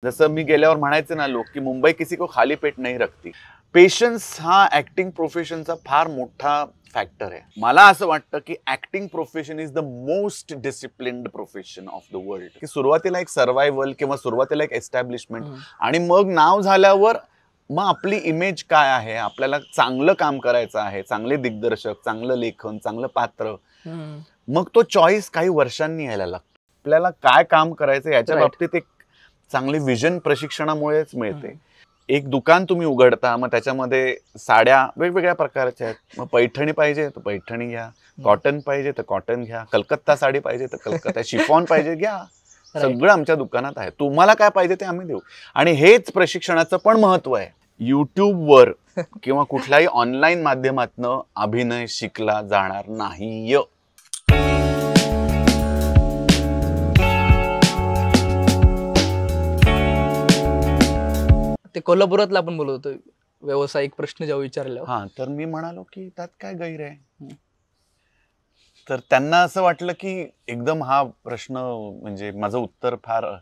जसं मी गेल्यावर म्हणायचे ना लोक की मुंबई किसी को खाली पेट नाही रखती. पेशन्स हा ऍक्टिंग प्रोफेशनचा फार मोठा फॅक्टर आहे. मला असं वाटतं की acting profession is the most disciplined profession of the world. की सुरुवातीला एक सर्व्हायवल किंवा सुरुवातीला एक एस्टॅब्लिशमेंट आणि मग नाव झाल्यावर मग आपली इमेज काय आहे, आपल्याला चांगलं काम करायचं आहे, चांगले दिग्दर्शक, चांगलं लेखन, चांगलं पात्र, मग तो चॉईस काही वर्षांनी यायला लागतो. आपल्याला काय काम करायचं याच्या बाबतीत एक चांगली विजन प्रशिक्षणामुळेच मिळते. एक दुकान तुम्ही उघडता, मग त्याच्यामध्ये साड्या वेगवेगळ्या प्रकारच्या आहेत. मग पैठणी पाहिजे तर पैठणी घ्या, कॉटन पाहिजे तर कॉटन घ्या, कलकत्ता साडी पाहिजे तर कलकत्ता, शिफॉन पाहिजे घ्या, सगळं आमच्या दुकानात आहे. तुम्हाला काय पाहिजे ते आम्ही देऊ. आणि हेच प्रशिक्षणाचं पण महत्व आहे. युट्यूबवर किंवा कुठल्याही ऑनलाईन माध्यमातनं अभिनय शिकला जाणार नाही. ते कोल्हापुरातला आपण बोलत होतो व्यावसायिक प्रश्न जेव्हा विचारल्यावर, हा तर मी म्हणालो की त्यात काय गैर आहे. तर त्यांना असं वाटलं की एकदम हा प्रश्न म्हणजे माझं उत्तर फार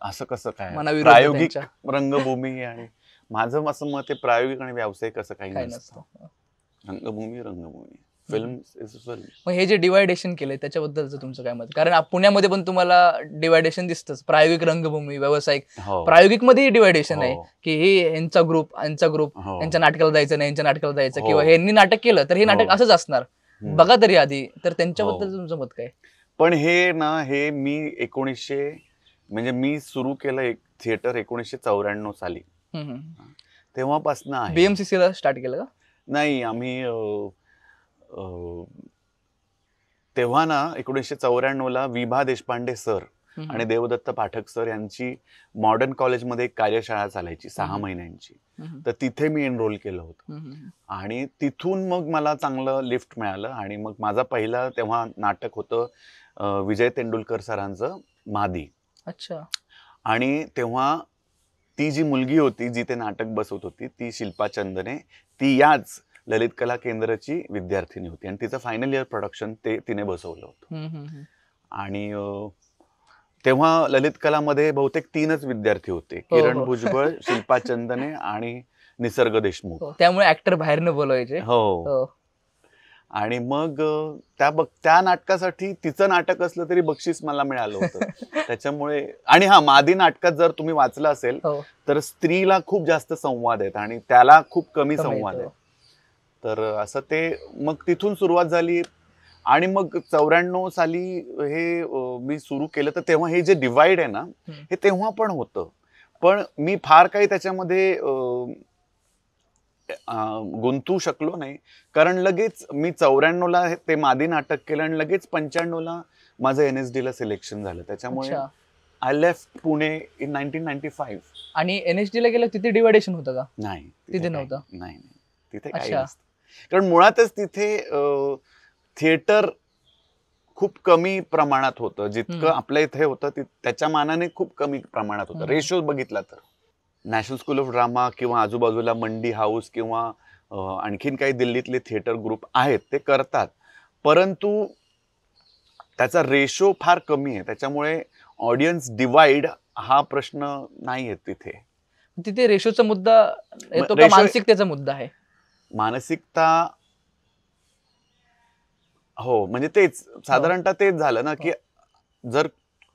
असं कसं काय प्रायोगिक रंगभूमी. आणि माझं असं मत आहे प्रायोगिक आणि व्यावसायिक असं काही नसतं. रंगभूमी रंगभूमी, फिल्म इज फिल्म. मग हे जे डिवायडेशन केलंय त्याच्याबद्दलचं तुमचं काय मत? कारण पुण्यामध्ये पण तुम्हाला डिवायडेशन दिसतंच, प्रायोगिक रंगभूमी, व्यावसायिक. प्रायोगिक मध्ये डिवायडेशन आहे की हे यांचा ग्रुप यांच्या नाटकाला जायचं नाही, यांच्या नाटकाला जायचं, किंवा यांनी नाटक केलं तर हे नाटक असंच असणार, बघा तरी आधी. तर त्यांच्याबद्दल तुमचं मत काय? पण हे ना, हे मी म्हणजे मी सुरू केलं एक थिएटर 1994 साली. तेव्हापासून आहे. BMCC ला स्टार्ट केलं का? नाही, आम्ही तेव्हा ना 1994 ला विभा देशपांडे सर आणि देवदत्त पाठक सर यांची मॉडर्न कॉलेजमध्ये एक कार्यशाळा चालायची 6 महिन्यांची. तर तिथे मी एनरोल केलं होतं आणि तिथून मग मला चांगलं लिफ्ट मिळालं. आणि मग माझा पहिला तेव्हा नाटक होतं विजय तेंडुलकर सरांचं मादी. अच्छा. आणि तेव्हा ती जी मुलगी होती जी ते नाटक बसवत होती ती शिल्पा चंदने, ती याच ललित कला केंद्राची विद्यार्थिनी होती आणि तिचं फायनल इयर प्रोडक्शन तिने बसवलं होतं. आणि तेव्हा ललित कलामध्ये बहुतेक 3च विद्यार्थी होते, किरण भुजबळ, शिल्पा चंदने आणि निसर्ग देशमुख. त्यामुळे ऍक्टर बाहेरनं बोलवायचे. हो. आणि मग त्या नाटकासाठी तिचं नाटक असलं तरी बक्षीस मला मिळालं होतं. त्याच्यामुळे. आणि हा मादी नाटकात जर तुम्ही वाचलं असेल तर स्त्रीला खूप जास्त संवाद आहेत आणि त्याला खूप कमी संवाद आहेत. तर असं ते मग तिथून सुरुवात झाली. आणि मग 94 साली हे मी सुरू केलं. तर तेव्हा हे जे डिवाइड आहे ना, हे तेव्हा पण होतं. पण मी फार काही त्याच्यामध्ये गुंतू शकलो नाही, कारण लगेच मी 94 ला ते मादी नाटक केलं आणि लगेच 95 ला माझं NSD ला सिलेक्शन झालं. त्याच्यामुळे आय लेफ्ट पुणे इन 1995. आणि NSD ला गेलं तिथे डिवायडेशन होतं का? नाही, तिथे नव्हतं. नाही, तिथे काही नसतं. कारण मुळातच तिथे थिएटर खूप कमी प्रमाणात होतं. जितकं आपल्या इथे होतं त्याच्या मानाने खूप कमी प्रमाणात होतं. रेशो बघितला तर नॅशनल स्कूल ऑफ ड्रामा किंवा आजूबाजूला मंडी हाऊस किंवा आणखीन काही दिल्लीतले थिएटर ग्रुप आहेत ते करतात, परंतु त्याचा रेशो फार कमी आहे. त्याच्यामुळे ऑडियन्स डिवाइड हा प्रश्न नाही आहे तिथे. तिथे रेशोचा मुद्दा येतो का मानसिकतेचा मुद्दा आहे? मानसिकता, हो, म्हणजे तेच साधारणतः तेच झालं ना की जर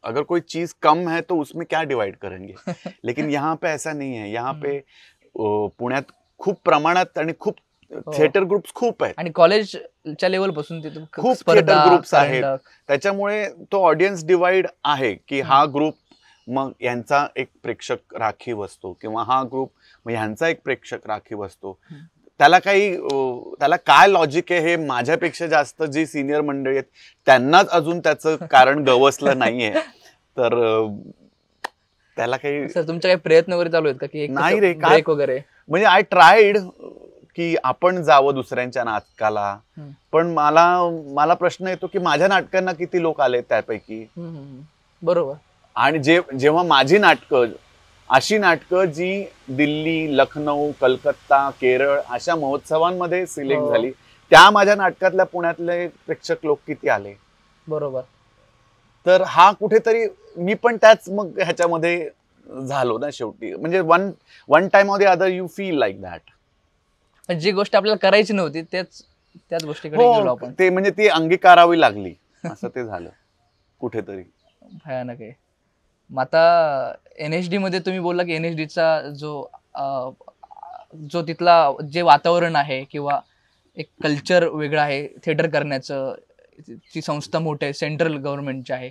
अगर कोई चीज कम है तो उसमें क्या डिवाइड करेंगे. लेकिन यहाँ पे ऐसा नहीं है. यहाँ पे पुण्यात खूप प्रमाणात आणि खूप थिएटर ग्रुप्स खूप आहेत आणि कॉलेजच्या लेवल पासून खूप थिएटर ग्रुप्स आहेत. त्याच्यामुळे तो ऑडियन्स डिवाइड आहे की हा ग्रुप मग यांचा एक प्रेक्षक राखीव असतो किंवा हा ग्रुप मग यांचा एक प्रेक्षक राखीव असतो. त्याला काय लॉजिक आहे हे माझ्यापेक्षा जास्त जी सिनियर मंडळी आहेत त्यांनाच अजून त्याचं कारण गवसलं नाहीये. तर त्याला काही तुमचे काही प्रयत्न वगैरे चालू आहेत का की नाही रे काय वगैरे? म्हणजे आय ट्राईड की आपण जावं दुसऱ्यांच्या नाटकाला, पण मला प्रश्न येतो की माझ्या नाटकांना किती लोक आले त्यापैकी. बरोबर. आणि जेव्हा माझी नाटकं अशी नाटकं जी दिल्ली, लखनौ, कलकत्ता, केरळ अशा महोत्सवांमध्ये सिलेक्ट झाली, त्या माझ्या नाटकातल्या पुण्यातले प्रेक्षक लोक किती आले. बरोबर. तर हा कुठेतरी मी पण त्याच मग ह्याच्यामध्ये झालो ना शेवटी. म्हणजे one time or the other you feel like that. जी गोष्ट आपल्याला करायची नव्हती त्याच गोष्टीकडे गेलो आपण. ते म्हणजे ती अंगीकारावी लागली असं ते झालं कुठेतरी. भयानक आहे. मग आता NSD मध्ये तुम्ही बोलला की NSDचा जो तिथला जे वातावरण आहे किंवा एक कल्चर वेगळं आहे थिएटर करण्याचं, ती संस्था मोठी आहे, सेंट्रल गव्हर्नमेंटची आहे,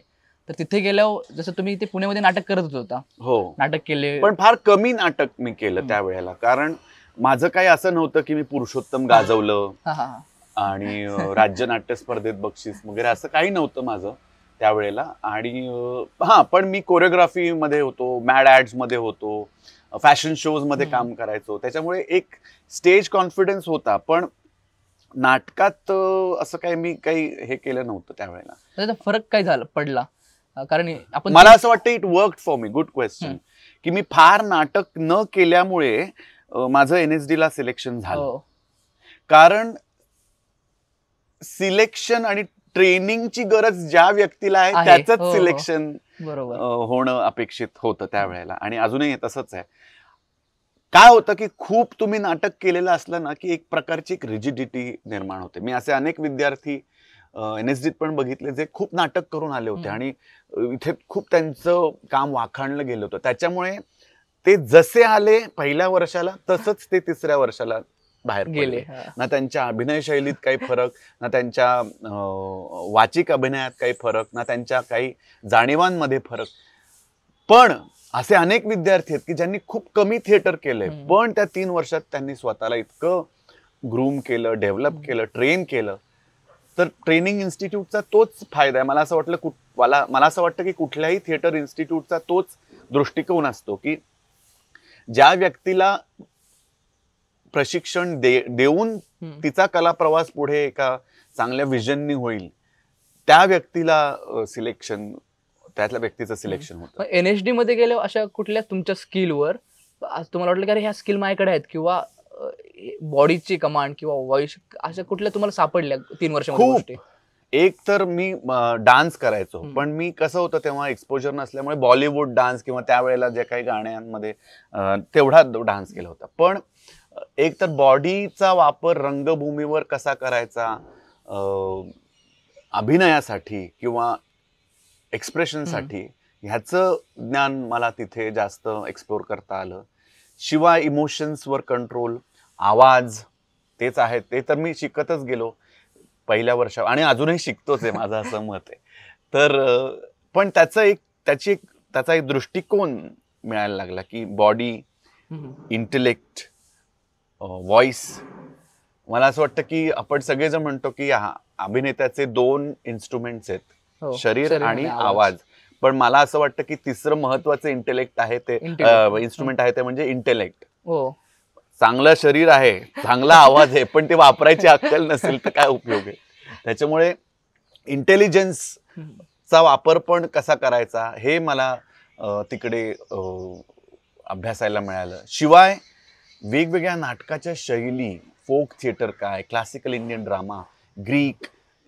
तर तिथे गेल्यावर जसं तुम्ही ते पुण्यामध्ये नाटक करत होता. हो, नाटक केले पण फार कमी नाटक मी केलं त्यावेळेला. कारण माझं काही असं नव्हतं की मी पुरुषोत्तम गाजवलं आणि राज्य नाट्य स्पर्धेत बक्षीस वगैरे असं काही नव्हतं माझं त्यावेळेला. आणि पण मी कोरिओग्राफी मध्ये होतो, मॅड ऍड्स मध्ये होतो, फॅशन शोज मध्ये काम करायचो, त्याच्यामुळे एक स्टेज कॉन्फिडन्स होता. पण नाटकात असं काही मी काही हे केलं नव्हतं त्यावेळेला. त्याचा फरक काय झाला पडला? कारण आपण मला असं वाटतं it work for me. Good question. की मी फार नाटक न केल्यामुळे माझं NSD ला सिलेक्शन झालं. कारण सिलेक्शन आणि ट्रेनिंगची गरज ज्या व्यक्तीला आहे त्याचंच सिलेक्शन होणं अपेक्षित होतं त्यावेळेला, आणि अजूनही तसंच आहे. काय होतं की खूप तुम्ही नाटक केलेलं असलं ना की एक प्रकारची एक रिजिडिटी निर्माण होते. मी असे अनेक विद्यार्थी NSDत पण बघितले जे खूप नाटक करून आले होते आणि इथे खूप त्यांचं काम वाखाणलं गेलं होतं. त्याच्यामुळे ते जसे आले पहिल्या वर्षाला तसंच ते तिसऱ्या वर्षाला बाहेर गेले. ना त्यांच्या अभिनय शैलीत काही फरक, ना त्यांच्या वाचिक अभिनयात काही फरक, ना त्यांच्या काही जाणीवांमध्ये फरक. पण असे अनेक विद्यार्थी आहेत की ज्यांनी खूप कमी थिएटर केलंय, पण त्या 3 वर्षात त्यांनी स्वतःला इतकं ग्रूम केलं, डेव्हलप केलं, ट्रेन केलं. तर ट्रेनिंग इन्स्टिट्यूटचा तोच फायदा आहे. मला असं वाटतं की कुठल्याही थिएटर इन्स्टिट्यूटचा तोच दृष्टिकोन असतो की ज्या व्यक्तीला प्रशिक्षण देऊन तिचा कला प्रवास पुढे एका चांगल्या विजननी होईल, त्या व्यक्तीला सिलेक्शन, त्यातल्या व्यक्तीचं सिलेक्शन होतं. NSD मध्ये गेल्यावर अशा कुठल्या तुमच्या स्किलवर तुम्हाला वाटलं की अरे ह्या स्किल माझ्याकडे आहेत, किंवा बॉडीची कमांड किंवा व्हॉइस अशा कुठल्या तुम्हाला सापडल्या 3 वर्षामध्ये? एक तर मी डान्स करायचो, पण मी कसं होतं तेव्हा एक्सपोजर नसल्यामुळे बॉलिवूड डान्स किंवा त्यावेळेला जे काही गाण्यांमध्ये तेवढा डान्स केला होता. पण एक तर बॉडीचा वापर रंगभूमीवर कसा करायचा अभिनयासाठी किंवा एक्सप्रेशनसाठी, ह्याचं ज्ञान मला तिथे जास्त एक्सप्लोर करता आलं. शिवाय इमोशन्सवर कंट्रोल, आवाज तेच आहेत, ते तर मी शिकतच गेलो पहिल्या वर्षात आणि अजूनही शिकतोच आहे, माझं असं मत आहे. तर पण त्याचा एक दृष्टिकोन मिळायला लागला की बॉडी, इंटेलेक्ट, व्हॉइस. मला असं वाटतं की आपण सगळेजण म्हणतो की अभिनेत्याचे 2 इन्स्ट्रुमेंट्स आहेत, शरीर आणि आवाज. पण मला असं वाटतं की तिसरं महत्वाचं इंटेलेक्ट आहे, ते इन्स्ट्रुमेंट आहे, ते म्हणजे इंटेलेक्ट. चांगलं शरीर आहे, चांगला आवाज आहे, पण ते वापरायची अक्कल नसेल तर काय उपयोग आहे. त्याच्यामुळे इंटेलिजन्सचा वापर पण कसा करायचा हे मला तिकडे अभ्यासायला मिळालं. शिवाय वेगवेगळ्या नाटकाच्या शैली, फोक थिएटर काय, classical Indian drama, Greek,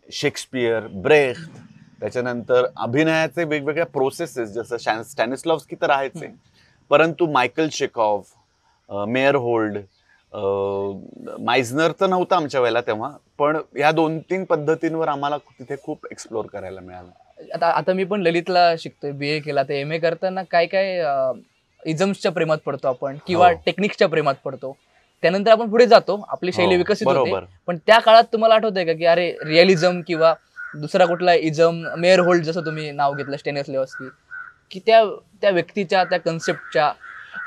Shakespeare, Brecht, त्याच्यानंतर अभिनयाचे वेगवेगळ्या प्रोसेसेस, जसं स्टॅनिस्लॉव्स्की तर आहेच आहे, परंतु मायकल चेकॉव्ह, मेयर होल्ड, माइझनर तर नव्हतं आमच्या वेळेला तेव्हा, पण ह्या 2-3 पद्धतींवर आम्हाला तिथे खूप एक्सप्लोर करायला मिळालं. आता मी पण ललितला शिकतोय, BA केला, तर MA करताना काय काय इझम्सच्या प्रेमात पडतो आपण किंवा टेक्निक्सच्या प्रेमात पडतो. त्यानंतर आपण पुढे जातो, आपली शैली विकसित होते. पण त्या काळात तुम्हाला आठवतंय का की अरे रिअलिझम किंवा दुसरा कुठला इझम, मेयर होल्ड जसं तुम्ही नाव घेतलं स्टॅनिस्लॉव्स्की, की त्या व्यक्तीच्या त्या कन्सेप्टच्या?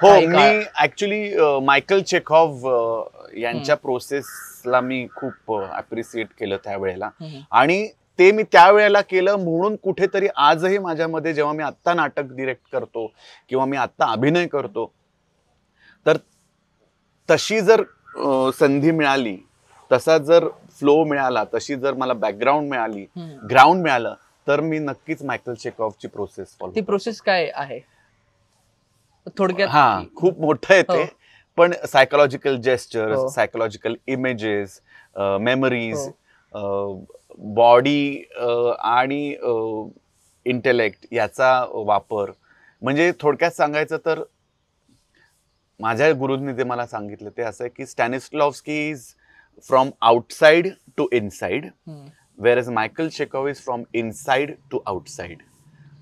हो, मी ऍक्च्युली मायकल चेकॉव्ह यांच्या प्रोसेसला मी खूप अप्रिशिएट केलं त्यावेळेला, आणि ते मी त्यावेळेला केलं म्हणून कुठेतरी आजही माझ्यामध्ये, जेव्हा मी आत्ता नाटक डिरेक्ट करतो किंवा मी आत्ता अभिनय करतो, तर तशी जर संधी मिळाली, तसा जर फ्लो मिळाला, तशी जर मला बॅकग्राऊंड मिळाली, ग्राउंड मिळालं, तर मी नक्कीच मायकल चेकॉव्हची प्रोसेस फॉलो. ती प्रोसेस काय आहे थोडक्यात? खूप मोठं आहे ते, पण psychological gestures, psychological images, memories, body आणि इंटेलेक्ट याचा वापर, म्हणजे थोडक्यात सांगायचं तर माझ्या गुरुंनी जे मला सांगितलं ते असं आहे की Stanislavski is from outside to inside, whereas Michael Chekhov is from inside to outside,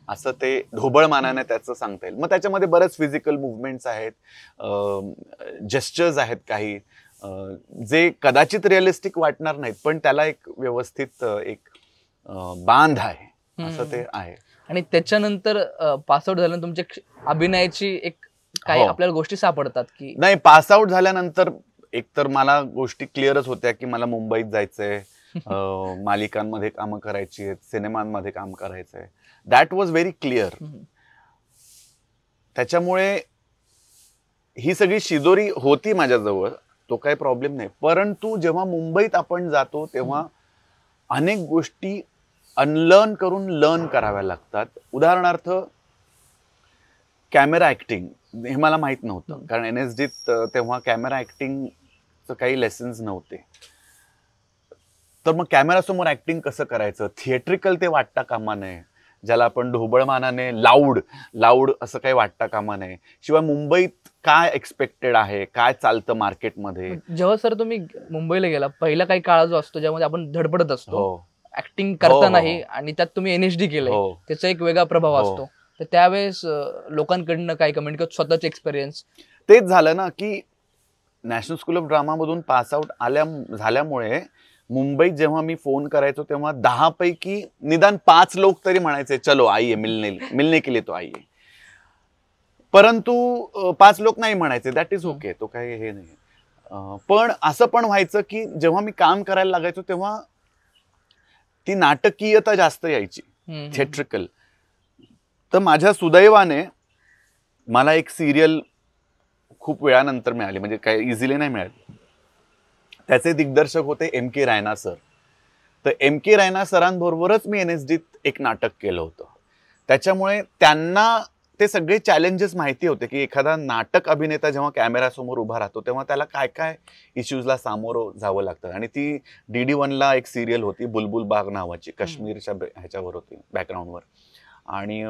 असं ते ढोबळमानाने त्याचं सांगता येईल. मग त्याच्यामध्ये बरेच फिजिकल मुवमेंट्स आहेत, जेस्चर्स आहेत काही जे कदाचित रिअलिस्टिक वाटणार नाहीत, पण त्याला एक व्यवस्थित एक बांध आहे, असं ते आहे. आणि त्याच्यानंतर पासआउट झाल्यानंतर तुमच्या अभिनयाची एक काही आपल्याला गोष्टी सापडतात की नाही? पासआउट झाल्यानंतर एकतर मला गोष्टी क्लिअरच होत्या की मला मुंबईत जायचंय, मालिकांमध्ये कामं करायची आहेत, सिनेमांमध्ये काम करायचंय. That was very clear. त्याच्यामुळे ही सगळी शिदोरी होती माझ्याजवळ, तो काही प्रॉब्लेम नाही. परंतु जेव्हा मुंबईत आपण जातो तेव्हा अनेक गोष्टी अनलर्न करून लर्न कराव्या लागतात. उदाहरणार्थ कॅमेरा ऍक्टिंग हे मला माहित नव्हतं, कारण NSDत तेव्हा कॅमेरा ऍक्टिंगचं काही लेसन्स नव्हते. तर मग कॅमेरासमोर ऍक्टिंग कसं करायचं, थिएट्रिकल ते वाटता कामा नये, ज्याला आपण ढोबळमानाने लाऊड असं काही वाटता कामा नये. शिवाय मुंबईत काय एक्सपेक्टेड आहे, काय चालतं मार्केटमध्ये. जेव्हा सर तुम्ही मुंबईला गेला, पहिला काही काळ जो असतो ज्यामध्ये आपण धडपडत असतो ऍक्टिंग करतानाही, आणि त्यात तुम्ही NSD केलंय, त्याचा एक वेगळा प्रभाव असतो. तर त्यावेळेस लोकांकडनं काय कमेंट किंवा स्वतःचे एक्सपिरियन्स? तेच झालं ना की नॅशनल स्कूल ऑफ ड्रामा मधून पासआउट झाल्यामुळे मुंबईत जेव्हा मी फोन करायचो तेव्हा 10 पैकी निदान 5 लोक तरी म्हणायचे चलो आइए मिलने के लिए तो आइए. परंतु 5 लोक नाही म्हणायचे, दॅट इज ओके, तो काही हे नाही. पण असं पण व्हायचं की जेव्हा मी काम करायला लागायचो तेव्हा ती नाटकीयता जास्त यायची, थिएट्रिकल. तर माझ्या सुदैवाने मला एक सिरियल खूप वेळानंतर मिळाली, म्हणजे काही इझिली नाही मिळाली. त्याचे दिग्दर्शक होते MK रायना सर. तर MK रायना सरांबरोबरच मी NSDत एक नाटक केलं होतं. त्याच्यामुळे त्यांना ते सगळे चॅलेंजेस माहिती होते की एखादा नाटक अभिनेता जेव्हा कॅमेरासमोर उभा राहतो तेव्हा त्याला काय काय इश्यूजला सामोरं जावं लागतं. आणि ती DD1ला एक सिरियल होती बुलबुल बाग नावाची, काश्मीरच्या ह्याच्यावर होती, बॅकग्राऊंडवर. आणि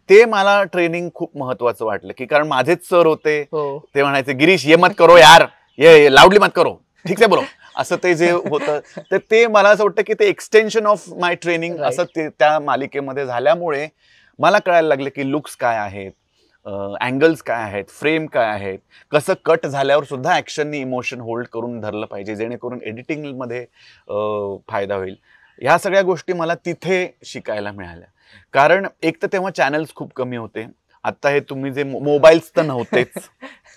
ते मला ट्रेनिंग खूप महत्वाचं वाटलं की कारण माझेच सर होते, ते म्हणायचे गिरीश ये मत करो यार, ये लाऊडली मत करो, ठीक आहे बोलो, असं ते जे होतं. तर ते मला असं वाटतं की ते एक्सटेन्शन ऑफ माय ट्रेनिंग असं ते त्या मालिकेमध्ये झाल्यामुळे मला कळायला लागले की लुक्स काय आहेत, अँगल्स काय आहेत, फ्रेम काय आहेत, कसं कट झाल्यावर सुद्धा ऍक्शननी इमोशन होल्ड करून धरलं पाहिजे जेणेकरून एडिटिंगमध्ये फायदा होईल. ह्या सगळ्या गोष्टी मला तिथे शिकायला मिळाल्या. कारण एक तर तेव्हा चॅनल्स खूप कमी होते. आता हे तुम्ही जे मोबाईल्स तर नव्हतेच,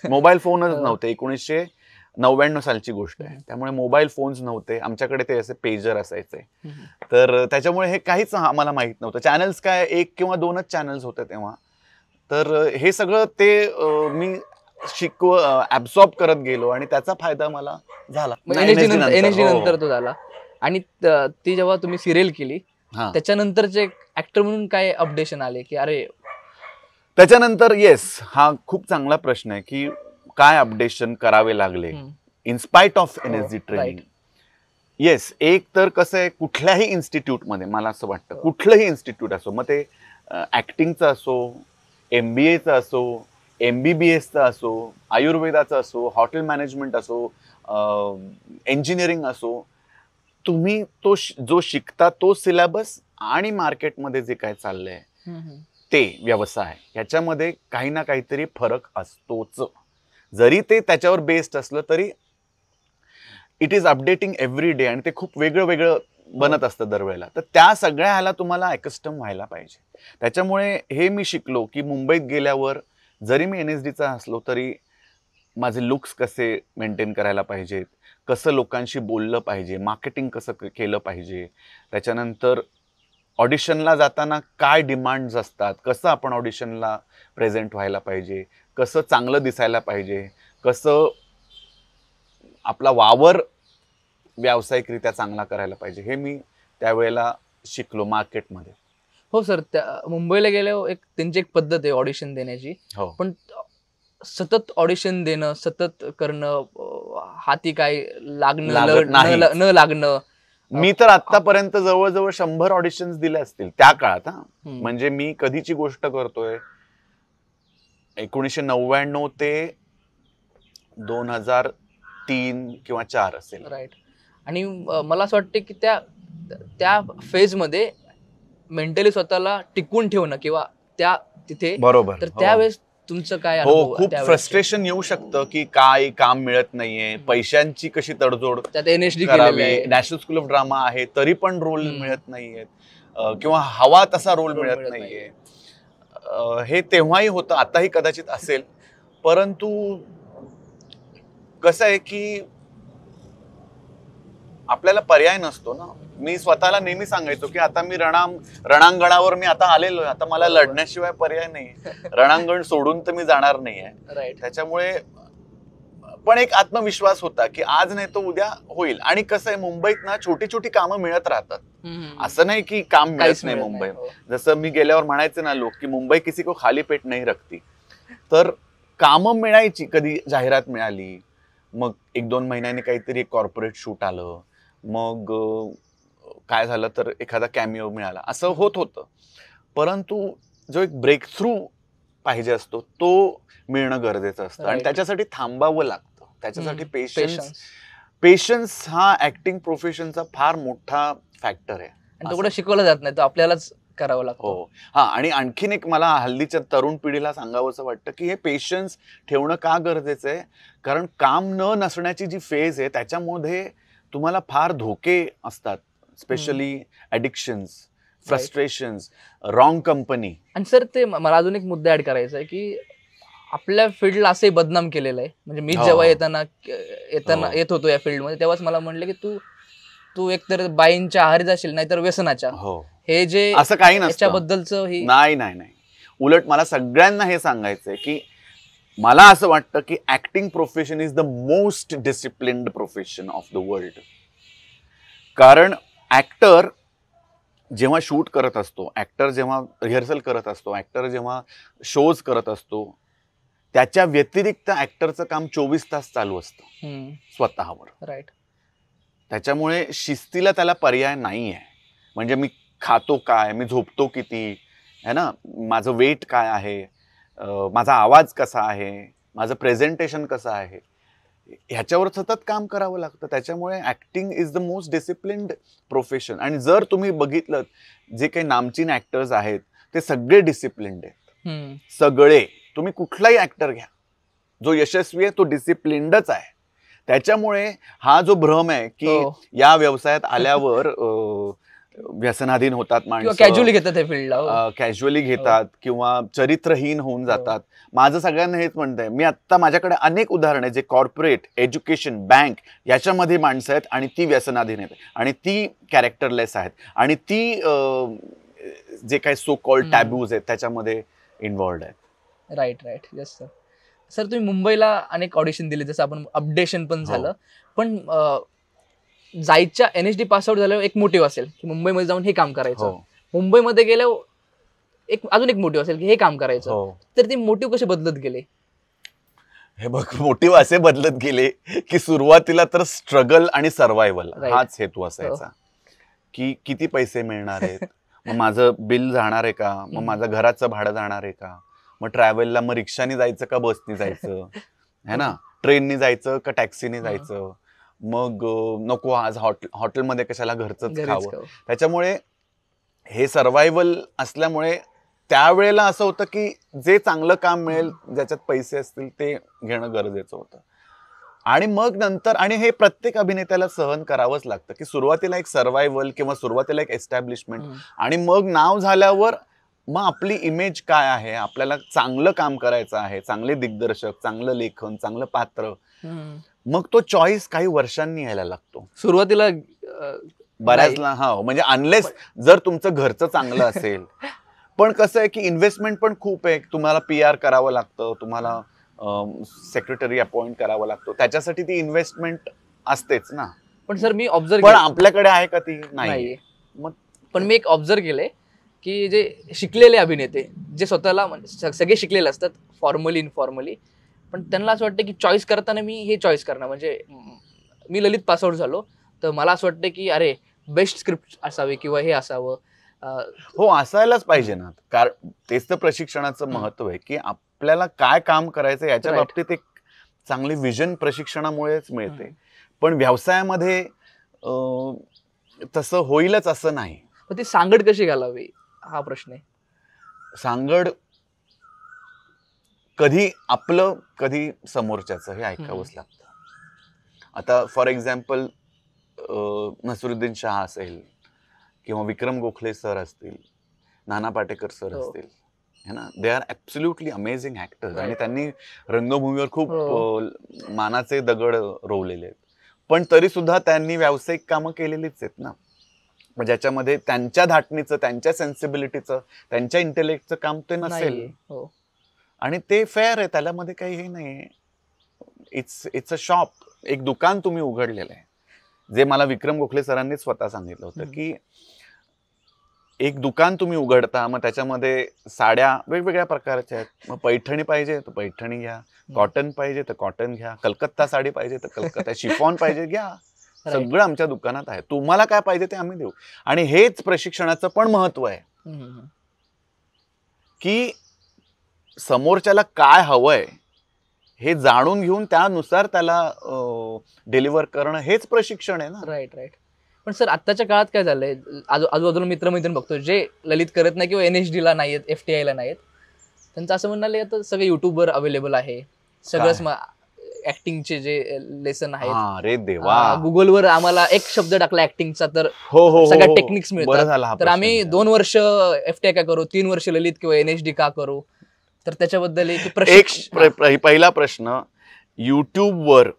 मोबाईल फोनच नव्हते, 1999 सालची गोष्ट आहे. त्यामुळे मोबाईल फोन्स नव्हते, आमच्याकडे ते असे पेजर असायचे. तर त्याच्यामुळे हे काहीच आम्हाला माहित नव्हतं. चॅनल्स काय 1 किंवा 2च चॅनल्स होते तेव्हा. तर हे सगळं ते मी ऍब्सॉर्ब करत गेलो आणि त्याचा फायदा मला झाला. NSD नंतर तो झाला. आणि ती जेव्हा तुम्ही सिरियल केली त्याच्यानंतरचे ऍक्टर म्हणून काय अपडेशन आले की अरे त्याच्यानंतर? येस, हा खूप चांगला प्रश्न आहे की काय अपडेशन करावे लागले इनस्पाइट ऑफ NSD ट्रेनिंग. येस, एक तर कसं आहे, कुठल्याही इन्स्टिट्यूटमध्ये मला असं वाटतं, कुठलंही इन्स्टिट्यूट असो, मग ते ऍक्टिंगचं असो, MBAचं असो, MBBSचं असो, आयुर्वेदाचं असो, हॉटेल मॅनेजमेंट असो, इंजिनिअरिंग असो, तुम्ही तो जो शिकता तो सिलेबस आणि मार्केटमध्ये जे काय चाललंय ते व्यवसाय, ह्याच्यामध्ये काही ना काहीतरी फरक असतोच. जरी ते त्याच्यावर बेस्ड असलं तरी it is updating every day आणि ते खूप वेगळं वेगळं बनत असतं दरवेळेला. तर त्या सगळ्या ह्याला तुम्हाला ॲकस्टम व्हायला पाहिजे. त्याच्यामुळे हे मी शिकलो की मुंबईत गेल्यावर जरी मी NSDचा असलो तरी माझे लुक्स कसे मेंटेन करायला पाहिजेत, कसं लोकांशी बोललं पाहिजे, मार्केटिंग कसं केलं पाहिजे, त्याच्यानंतर ऑडिशनला जाताना काय डिमांड्स असतात, कसं आपण ऑडिशनला प्रेझेंट व्हायला पाहिजे, कसं चांगलं दिसायला पाहिजे, कसं आपला वावर व्यावसायिकरित्या चांगला करायला पाहिजे, हे मी त्यावेळेला शिकलो मार्केटमध्ये. हो सर, मुंबईला गेल्यावर एक त्यांची एक पद्धत आहे ऑडिशन देण्याची. पण सतत ऑडिशन देणं, सतत करणं, हाती काय लागणं न लागणं, मी तर आतापर्यंत जवळजवळ 100 ऑडिशन्स दिले असतील त्या काळात. म्हणजे मी कधीची गोष्ट करतोय, 1999 ते 2003 किंवा 4 असेल. राईट. आणि मला असं वाटतं की त्या फेज मध्ये मेंटली स्वतःला टिकवून ठेवणं किंवा त्या तिथे बरोबर. तर त्यावेळेस तुमचं काय हो, खूप फ्रस्ट्रेशन येऊ शकतं की काय काम मिळत नाहीये, पैशांची कशी तडजोड त्यात NSD करावी, नॅशनल स्कूल ऑफ ड्रामा आहे तरी पण रोल मिळत नाहीयेत, किंवा हवा तसा रोल मिळत नाहीये. हे तेव्हाही होतं, आताही कदाचित असेल. परंतु कसं आहे की आपल्याला पर्याय नसतो ना. मी स्वतःला नेहमी सांगायचो की आता मी रणांगणावर मी आता आलेलो आहे, आता मला लढण्याशिवाय पर्याय नाही. रणांगण सोडून तर मी जाणार नाहीये. त्याच्यामुळे पण एक आत्मविश्वास होता की आज नाही तर उद्या होईल. आणि कसं आहे, मुंबईत ना छोटी छोटी कामं मिळत राहतात. असं नाही की काम मिळत नाही मुंबईत. जसं मी गेल्यावर म्हणायचे ना लोक की मुंबई किसी को खाली पेट नाही रखती. तर कामं मिळायची. कधी जाहिरात मिळाली, मग 1-2 महिन्यांनी काहीतरी एक कॉर्पोरेट शूट आलं, मग काय झालं तर एखादा कॅमिओ मिळाला, असं होत होतं. परंतु जो एक ब्रेक थ्रू पाहिजे असतो तो मिळणं गरजेचं असतं. आणि त्याच्यासाठी थांबावं लागतं. त्याच्यासाठी पेशन्स हा ऍक्टिंग प्रोफेशनचा फार मोठा फॅक्टर आहे. आणि तो कुठे शिकवलं जात नाही, तो आपल्यालाच करावं लागतं. हो. हा, आणि आणखीन एक मला हल्लीच्या तरुण पिढीला सांगावंसं वाटतं की हे पेशन्स ठेवणं का गरजेचं आहे. कारण काम न नसण्याची जी फेज आहे त्याच्यामध्ये तुम्हाला फार धोके असतात. Specially addictions, frustrations, wrong company. आणि सर ते मला अजून एक मुद्दा ऍड करायचा आहे की आपल्या फील्डला असंही बदनाम केलेलं आहे. म्हणजे मी जेव्हा येत होतो या फील्डमध्ये तेव्हाच मला म्हणले की तू एकतर बाईंच्या आहारी जाशील नाहीतर व्यसनाच्या. हे जे असं काही नसतं त्याच्याबद्दलचं नाही. उलट मला सगळ्यांना हे सांगायचंय की मला असं वाटतं की acting profession is the most disciplined profession of the world. कारण ऍक्टर जेव्हा शूट करत असतो, ऍक्टर जेव्हा रिहर्सल करत असतो, ऍक्टर जेव्हा शोज करत असतो, त्याच्या व्यतिरिक्त ऍक्टरचं काम 24 तास चालू असतं स्वतःवर. राईट. त्याच्यामुळे शिस्तीला त्याला पर्याय नाही आहे. म्हणजे मी खातो काय, मी झोपतो किती है ना, माझं वेट काय आहे, माझा आवाज कसा आहे, माझं प्रेझेंटेशन कसं आहे, ह्याच्यावर सतत काम करावं लागतं. त्याच्यामुळे acting is the most disciplined profession. आणि जर तुम्ही बघितलं जे काही नामचीन ऍक्टर्स आहेत ते सगळे डिसिप्लिन्ड आहेत. सगळे. तुम्ही कुठलाही ऍक्टर घ्या, जो यशस्वी आहे तो डिसिप्लिन्डच आहे. त्याच्यामुळे हा जो भ्रम आहे की या व्यवसायात आल्यावर व्यसनाधीन होतात माणसं, कॅज्युअली घेतात हे फील्डला, कॅज्युअली घेतात किंवा चरित्रहीन होऊन जातात. माझं सगळ्यांना हेच म्हणत आहे. मी आता माझ्याकडे अनेक उदाहरण आहे जे कॉर्पोरेट, एज्युकेशन, बँक याच्यामध्ये माणसं आहेत आणि ती व्यसनाधीन आहेत आणि ती कॅरेक्टरलेस आहेत आणि ती जे काही सो कॉल्ड टॅबूज आहेत त्याच्यामध्ये इन्व्हॉल्ड आहेत. राईट. Yes sir. सर तुम्ही मुंबईला अनेक ऑडिशन दिले, जसं आपण अपडेशन पण झालं, पण जायच्या NSD पास आउट झाल्यावर एक मोटिव्ह असेल की मुंबईमध्ये जाऊन हे काम करायचं. मुंबईमध्ये गेल्यावर अजून एक मोटिव्ह असेल की हे काम करायचं. तर ते मोटिव्ह कसे बदलत गेले? हे बघ, मोटिव्ह असे बदलत गेले की सुरुवातीला तर स्ट्रगल आणि सर्व्हायव्हल हाच हेतू असायचा की किती पैसे मिळणार आहेत, मग माझं बिल जाणार आहे का, मग माझं घराचं भाडं जाणार आहे का, मग ट्रॅव्हलला मग रिक्षाने जायचं का बसने जायचं है ना, ट्रेननी जायचं का टॅक्सीने जायचं, मग नको आज हॉटेलमध्ये कशाला घरचंच खावं. त्याच्यामुळे हे सर्व्हायव्हल असल्यामुळे त्यावेळेला असं होतं की जे चांगलं काम मिळेल, ज्याच्यात पैसे असतील ते घेणं गरजेचं होतं. आणि मग नंतर, आणि हे प्रत्येक अभिनेत्याला सहन करावंच लागतं की सुरुवातीला एक सर्व्हायव्हल किंवा सुरुवातीला एक एस्टॅब्लिशमेंट, आणि मग नाव झाल्यावर मग आपली इमेज काय आहे, आपल्याला चांगलं काम करायचं आहे, चांगले दिग्दर्शक, चांगलं लेखन, चांगलं पात्र, मग तो चॉईस काही वर्षांनी यायला लागतो. सुरुवातीला बऱ्याचला म्हणजे अनलेस जर तुमचं घरचं चांगलं असेल. पण कसं आहे की इन्व्हेस्टमेंट पण खूप आहे. तुम्हाला PR करावं लागतं, तुम्हाला सेक्रेटरी अपॉइंट करावं लागतं, त्याच्यासाठी ती इन्व्हेस्टमेंट असतेच ना. पण सर मी ऑब्झर्व, पण आपल्याकडे आहे का ती? नाही. मग पण मी एक ऑब्झर्व केलंय की जे शिकलेले अभिनेते, जे स्वतःला सगळे शिकलेले असतात, फॉर्मली इनफॉर्मली, पण त्यांना असं वाटतं की चॉईस करताना मी हे चॉईस करणार. म्हणजे मी ललित पासआउट झालो तर मला असं वाटतं की अरे बेस्ट स्क्रिप्ट असावी किंवा हे असावं. हो, असायलाच पाहिजे ना. कारण तेच तर प्रशिक्षणाचं महत्व आहे, की आपल्याला काय काम करायचं याच्या बाबतीत एक चांगली विजन प्रशिक्षणामुळेच मिळते. पण व्यवसायामध्ये तसं होईलच असं नाही. ती सांगड कशी घालावी हा प्रश्न आहे. सांगड कधी आपलं कधी समोरच्याचं हे ऐकावंच लागतं. आता फॉर एक्झाम्पल नसरुद्दीन शाह असेल किंवा विक्रम गोखले सर असतील, नाना पाटेकर सर असतील, है ना, they are absolutely amazing actors आणि त्यांनी रंगभूमीवर खूप मानाचे दगड रोवलेले आहेत. पण तरी सुद्धा त्यांनी व्यावसायिक कामं केलेलीच आहेत ना, ज्याच्यामध्ये त्यांच्या धाटणीचं, त्यांच्या सेन्सिबिलिटीचं, त्यांच्या इंटेलेक्टचं काम ते नसेल. आणि ते फेअर आहे, त्याला काही हे नाही. It's a shop. एक दुकान तुम्ही उघडलेलं आहे, जे मला विक्रम गोखले सरांनी स्वतः सांगितलं होतं की एक दुकान तुम्ही उघडता, मग त्याच्यामध्ये साड्या वेगवेगळ्या प्रकारच्या आहेत. मग पैठणी पाहिजे तर पैठणी घ्या, कॉटन पाहिजे तर कॉटन घ्या, कलकत्ता साडी पाहिजे तर कलकत्ता, शिफॉन पाहिजे घ्या, सगळं आमच्या दुकानात आहे. तुम्हाला काय पाहिजे ते आम्ही देऊ. आणि हेच प्रशिक्षणाचं पण महत्व आहे की समोरच्याला काय हवंय हे जाणून घेऊन त्यानुसार त्याला डिलिव्हर करणं हेच प्रशिक्षण आहे ना. राईट. पण सर आत्ताच्या काळात काय झालंय, आजूबाजूला मित्रमैत्रीण बघतो जे ललित करत नाही किंवा NHD ला नाहीत, FTI ला नाहीत, त्यांचं असं म्हणणं आता सगळं युट्यूबवर अवेलेबल आहे, सगळंच ऍक्टिंगचे जे लेसन आहेत. अरे देवा, गुगलवर आम्हाला एक शब्द टाकला ऍक्टिंगचा तर सगळ्या टेक्निक्स मिळतात. तर आम्ही 2 वर्ष FTI का करू, 3 वर्ष ललित किंवा NHD का करू? तर त्याच्याबद्दल एक पहिला प्रश्न, युट्यूबवर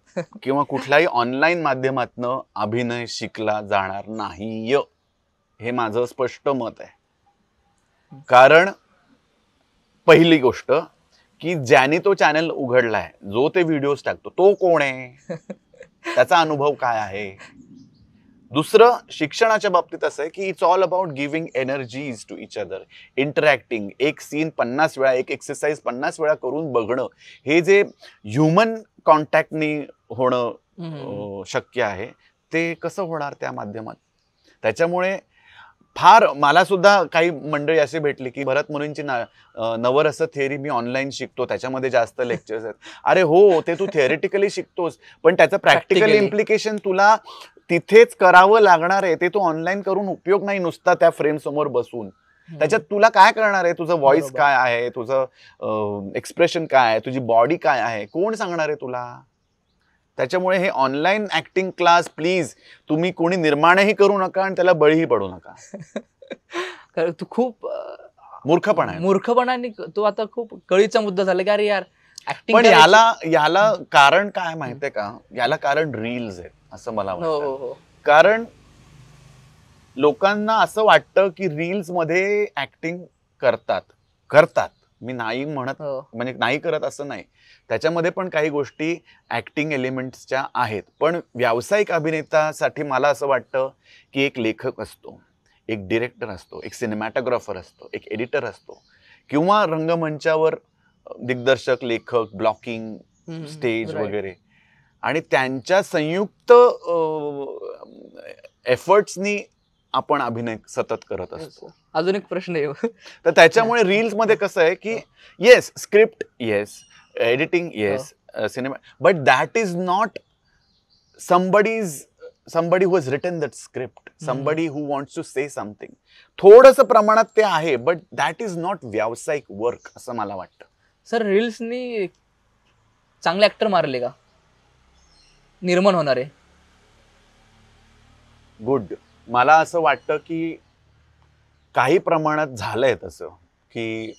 किंवा कुठल्याही ऑनलाईन माध्यमातनं अभिनय शिकला जाणार नाही, हे माझं स्पष्ट मत आहे. कारण पहिली गोष्ट की ज्याने तो चॅनल उघडलाय, जो ते व्हिडिओज टाकतो, तो कोण आहे, त्याचा अनुभव काय आहे. दुसरं, शिक्षणाच्या बाबतीत असं आहे की it's all about giving energies to each other, interacting. एक सीन 50 वेळा, एक एक्सरसाइज 50 वेळा करून बघणं, हे जे ह्युमन कॉन्टॅक्टनी होणं शक्य आहे, ते कसं होणार त्या माध्यमात. त्याच्यामुळे फार मला सुद्धा काही मंडळी असे भेटली की भरत मुनींची नवरस थिअरी मी ऑनलाईन शिकतो, त्याच्यामध्ये जास्त लेक्चर्स आहेत. अरे हो, ते तू थिअरिटिकली शिकतोस, पण त्याचं प्रॅक्टिकल इम्प्लिकेशन तुला तिथेच करावं लागणार आहे. ते तू ऑनलाईन करून उपयोग नाही नुसता त्या फ्रेम समोर बसून. त्याच्यात तुला काय करणार आहे, तुझं व्हॉइस काय आहे, तुझं एक्सप्रेशन काय आहे, तुझी बॉडी काय आहे, कोण सांगणार आहे तुला. त्याच्यामुळे हे ऑनलाईन ऍक्टिंग क्लास प्लीज तुम्ही कोणी निर्माणही करू नका आणि त्याला बळीही पडू नका. तू खूप मूर्खपणाने तो आता खूप कळीचा मुद्दा झाला की अरे यार ऍक्टिंग. पण याला कारण काय माहितीये का, याला कारण रील्स आहे असं मला वाटतं. कारण लोकांना असं वाटतं की रील्स मध्ये ऍक्टिंग करतात. मी नाही म्हणत, म्हणजे नाही करत असं नाही, त्याच्यामध्ये पण काही गोष्टी ऍक्टिंग एलिमेंट्सच्या आहेत. पण व्यावसायिक अभिनेतासाठी मला असं वाटतं की एक लेखक असतो, एक डिरेक्टर असतो, एक सिनेमॅटोग्राफर असतो, एक एडिटर असतो, किंवा रंगमंचावर दिग्दर्शक, लेखक, ब्लॉकिंग, स्टेज वगैरे, आणि त्यांच्या संयुक्त एफर्ट्सनी आपण अभिनय सतत करत असतो. अजून एक प्रश्न आहे, तर त्याच्यामुळे रील्स मध्ये कसं आहे की yes script, yes editing, yes cinema, but that is not somebody who has written that script, somebody who wants to say something. थोडंसं प्रमाणात ते आहे, बट दॅट इज नॉट व्यावसायिक वर्क असं मला वाटतं. सर रील्सनी चांगले ऍक्टर मारले का, निर्माण होणार आहे? गुड. मला असं वाटतं की काही प्रमाणात झालंय तसं, की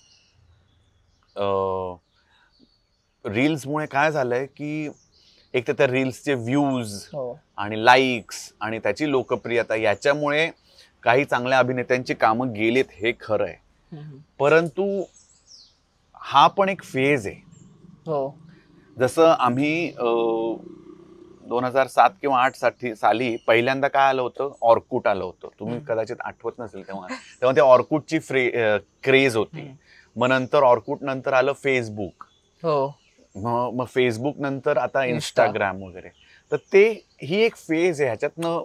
रील्समुळे काय झालंय की एक तर त्या रील्सचे व्ह्यूज आणि लाईक्स आणि त्याची लोकप्रियता याच्यामुळे काही चांगल्या अभिनेत्यांची कामं गेलीत, हे खरं आहे. परंतु हा पण एक फेज आहे. जसं आम्ही 2007 किंवा 8 साली पहिल्यांदा काय आलं होतं, ऑर्कुट आलं होतं. तुम्ही कदाचित आठवत नसेल तेव्हा ते ऑर्कुटची क्रेज होती. मग नंतर ऑर्कुट नंतर आलं फेसबुक, मग फेसबुक नंतर आता इंस्टाग्राम वगैरे. तर ही एक फेज आहे, ह्याच्यातनं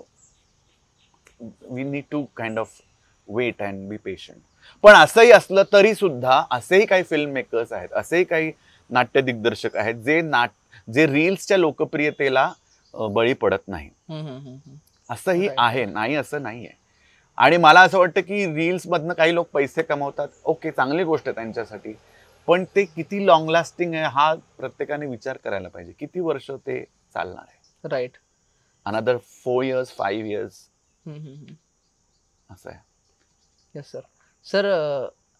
we need to kind of wait and be patient. पण असंही असलं तरी सुद्धा असेही काही फिल्म मेकर्स आहेत, असेही काही नाट्य दिग्दर्शक आहेत जे रील्सच्या लोकप्रियतेला बळी पडत नाही. असंही आहे, नाही असं नाहीये. आणि मला असं वाटतं की रील्स मधनं काही लोक पैसे कमवतात, ओके, चांगली गोष्ट आहे त्यांच्यासाठी, पण ते किती लॉंग लास्टिंग आहे हा प्रत्येकाने विचार करायला पाहिजे. किती वर्ष ते चालणार आहे. राईट. अनदर 4 years 5 years असं आहे. Yes sir. सर,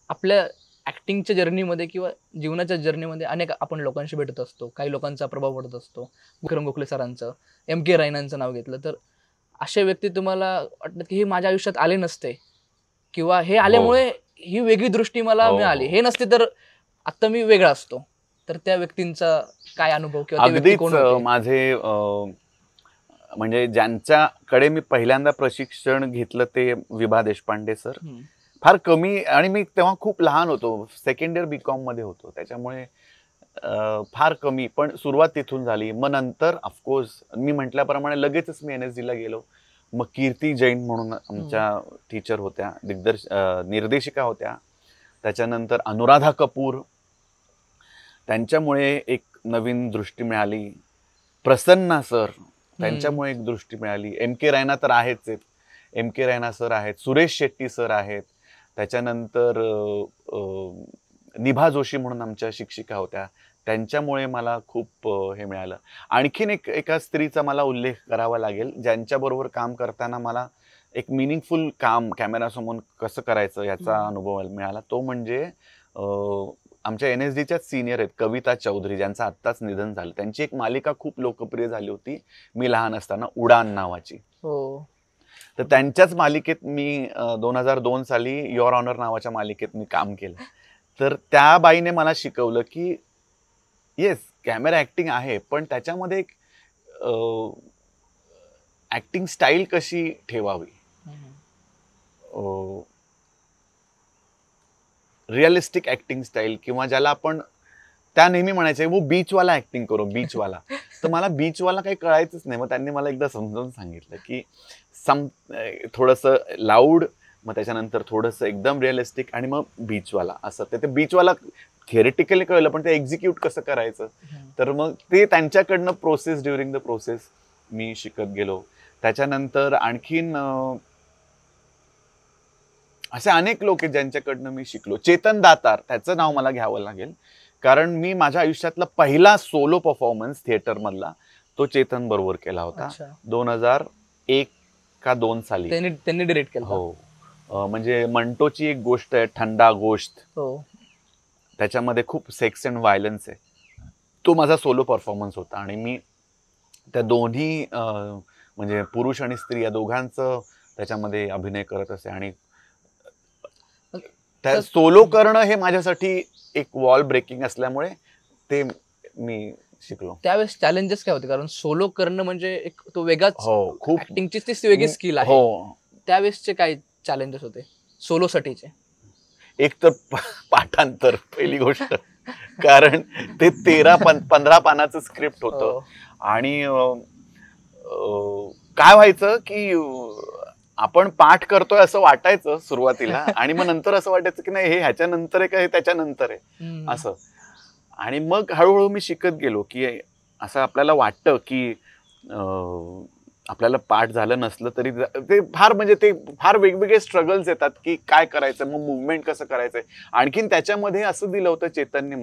आपल्या ऍक्टिंगच्या जर्नीमध्ये किंवा जीवनाच्या जर्नीमध्ये अनेक आपण लोकांशी भेटत असतो. काही लोकांचा प्रभाव पडत असतो. विक्रम गोखले सरांचं, MK रायनांचं नाव घेतलं तर असे व्यक्ती तुम्हाला वाटतं की हे माझ्या आयुष्यात आले नसते किंवा हे आल्यामुळे ही वेगळी दृष्टी मला मिळाली, हे नसते तर आता मी वेगळा असतो, तर त्या व्यक्तींचा काय अनुभव किंवा ते व्यक्ती कोण होते? माझे म्हणजे ज्यांच्याकडे मी पहिल्यांदा प्रशिक्षण घेतलं ते विभा देशपांडे सर. फार कमी, आणि मी तेव्हा खूप लहान होतो, सेकंड इयर BCom मध्ये होतो, त्याच्यामुळे फार कमी, पण सुरुवात तिथून झाली. मग नंतर ऑफकोर्स मी म्हटल्याप्रमाणे लगेचच मी NSD ला गेलो. मग कीर्ती जैन म्हणून आमच्या टीचर होत्या, निर्देशिका होत्या. त्याच्यानंतर अनुराधा कपूर, त्यांच्यामुळे एक नवीन दृष्टी मिळाली. प्रसन्ना सर, त्यांच्यामुळे एक दृष्टी मिळाली. MK रायना तर आहेच आहेत, MK रायना सर आहेत, सुरेश शेट्टी सर आहेत. त्याच्यानंतर निभा जोशी म्हणून आमच्या शिक्षिका होत्या, त्यांच्यामुळे मला खूप हे मिळालं. आणखीन एका स्त्रीचा मला उल्लेख करावा लागेल, ज्यांच्याबरोबर काम करताना मला एक मिनिंगफुल काम कॅमेरासमोर कसं करायचं याचा अनुभव मिळाला. तो म्हणजे आमच्या NSDच्याच सिनियर आहेत कविता चौधरी, ज्यांचं आत्ताच निधन झालं. त्यांची एक मालिका खूप लोकप्रिय झाली होती मी लहान असताना, उडान नावाची. तर त्यांच्याच मालिकेत मी 2002 साली युअर ऑनर नावाच्या मालिकेत मी काम केलं. तर त्या बाईने मला शिकवलं की येस, कॅमेरा ऍक्टिंग आहे, पण त्याच्यामध्ये एक ऍक्टिंग स्टाईल कशी ठेवावी, रिअलिस्टिक ऍक्टिंग स्टाईल, किंवा ज्याला आपण त्या नेहमी म्हणायचं वो बीचवाला ऍक्टिंग करो, बीचवाला. तर मला बीचवाला काही कळायचंच नाही. मग त्यांनी मला एकदा समजावून सांगितलं की थोडंसं लाऊड, मग त्याच्यानंतर थोडंसं एकदम रिअलिस्टिक, आणि मग बीचवाला. असं ते बीचवाला थिअरिटिकली कळलं, पण ते एक्झिक्यूट कसं करायचं, तर मग ते त्यांच्याकडनं प्रोसेस, ड्युरिंग द प्रोसेस मी शिकत गेलो. त्याच्यानंतर आणखीन असे अनेक लोक आहेत ज्यांच्याकडनं मी शिकलो. चेतन दातार, त्याचं नाव मला घ्यावं लागेल, कारण मी माझ्या आयुष्यातला पहिला सोलो परफॉर्मन्स थिएटर मधला तो चेतन बरोबर केला होता. 2001 का 2 साली त्यांनी डिरेक्ट केला. हो, म्हणजे मंटोची एक गोष्ट आहे, ठंडा गोष्ट, त्याच्यामध्ये खूप सेक्स अँड व्हायलन्स आहे. तो माझा सोलो परफॉर्मन्स होता, आणि मी त्या दोन्ही म्हणजे पुरुष आणि स्त्री या दोघांचं त्याच्यामध्ये अभिनय करत असे. आणि त्या सोलो करणं हे माझ्यासाठी एक वॉल ब्रेकिंग असल्यामुळे ते मी शिकलो. त्यावेळेस चॅलेंजेस काय होते, कारण सोलो करणं म्हणजे एक तो वेगळाच, खूप ऍक्टिंगची ती वेगळी स्किल आहे. त्यावेळेसचे काय चॅलेंजेस होते सोलोसाठीचे? एक तर पाठांतर, पहिली गोष्ट, कारण ते 13-15 पानाचं स्क्रिप्ट होतं. आणि काय व्हायचं की आपण पाठ करतोय असं वाटायचं सुरुवातीला, आणि मग नंतर असं वाटायचं की नाही, हे ह्याच्यानंतर आहे का हे त्याच्यानंतर आहे असं. आणि मग हळूहळू मी शिकत गेलो की असं आपल्याला वाटतं की आपल्याला पाठ झालं नसलं तरी ते फार वेगवेगळे स्ट्रगल्स येतात की काय करायचं, मग मुवमेंट कसं करायचंय. आणखीन त्याच्यामध्ये असं दिलं होतं चेतनने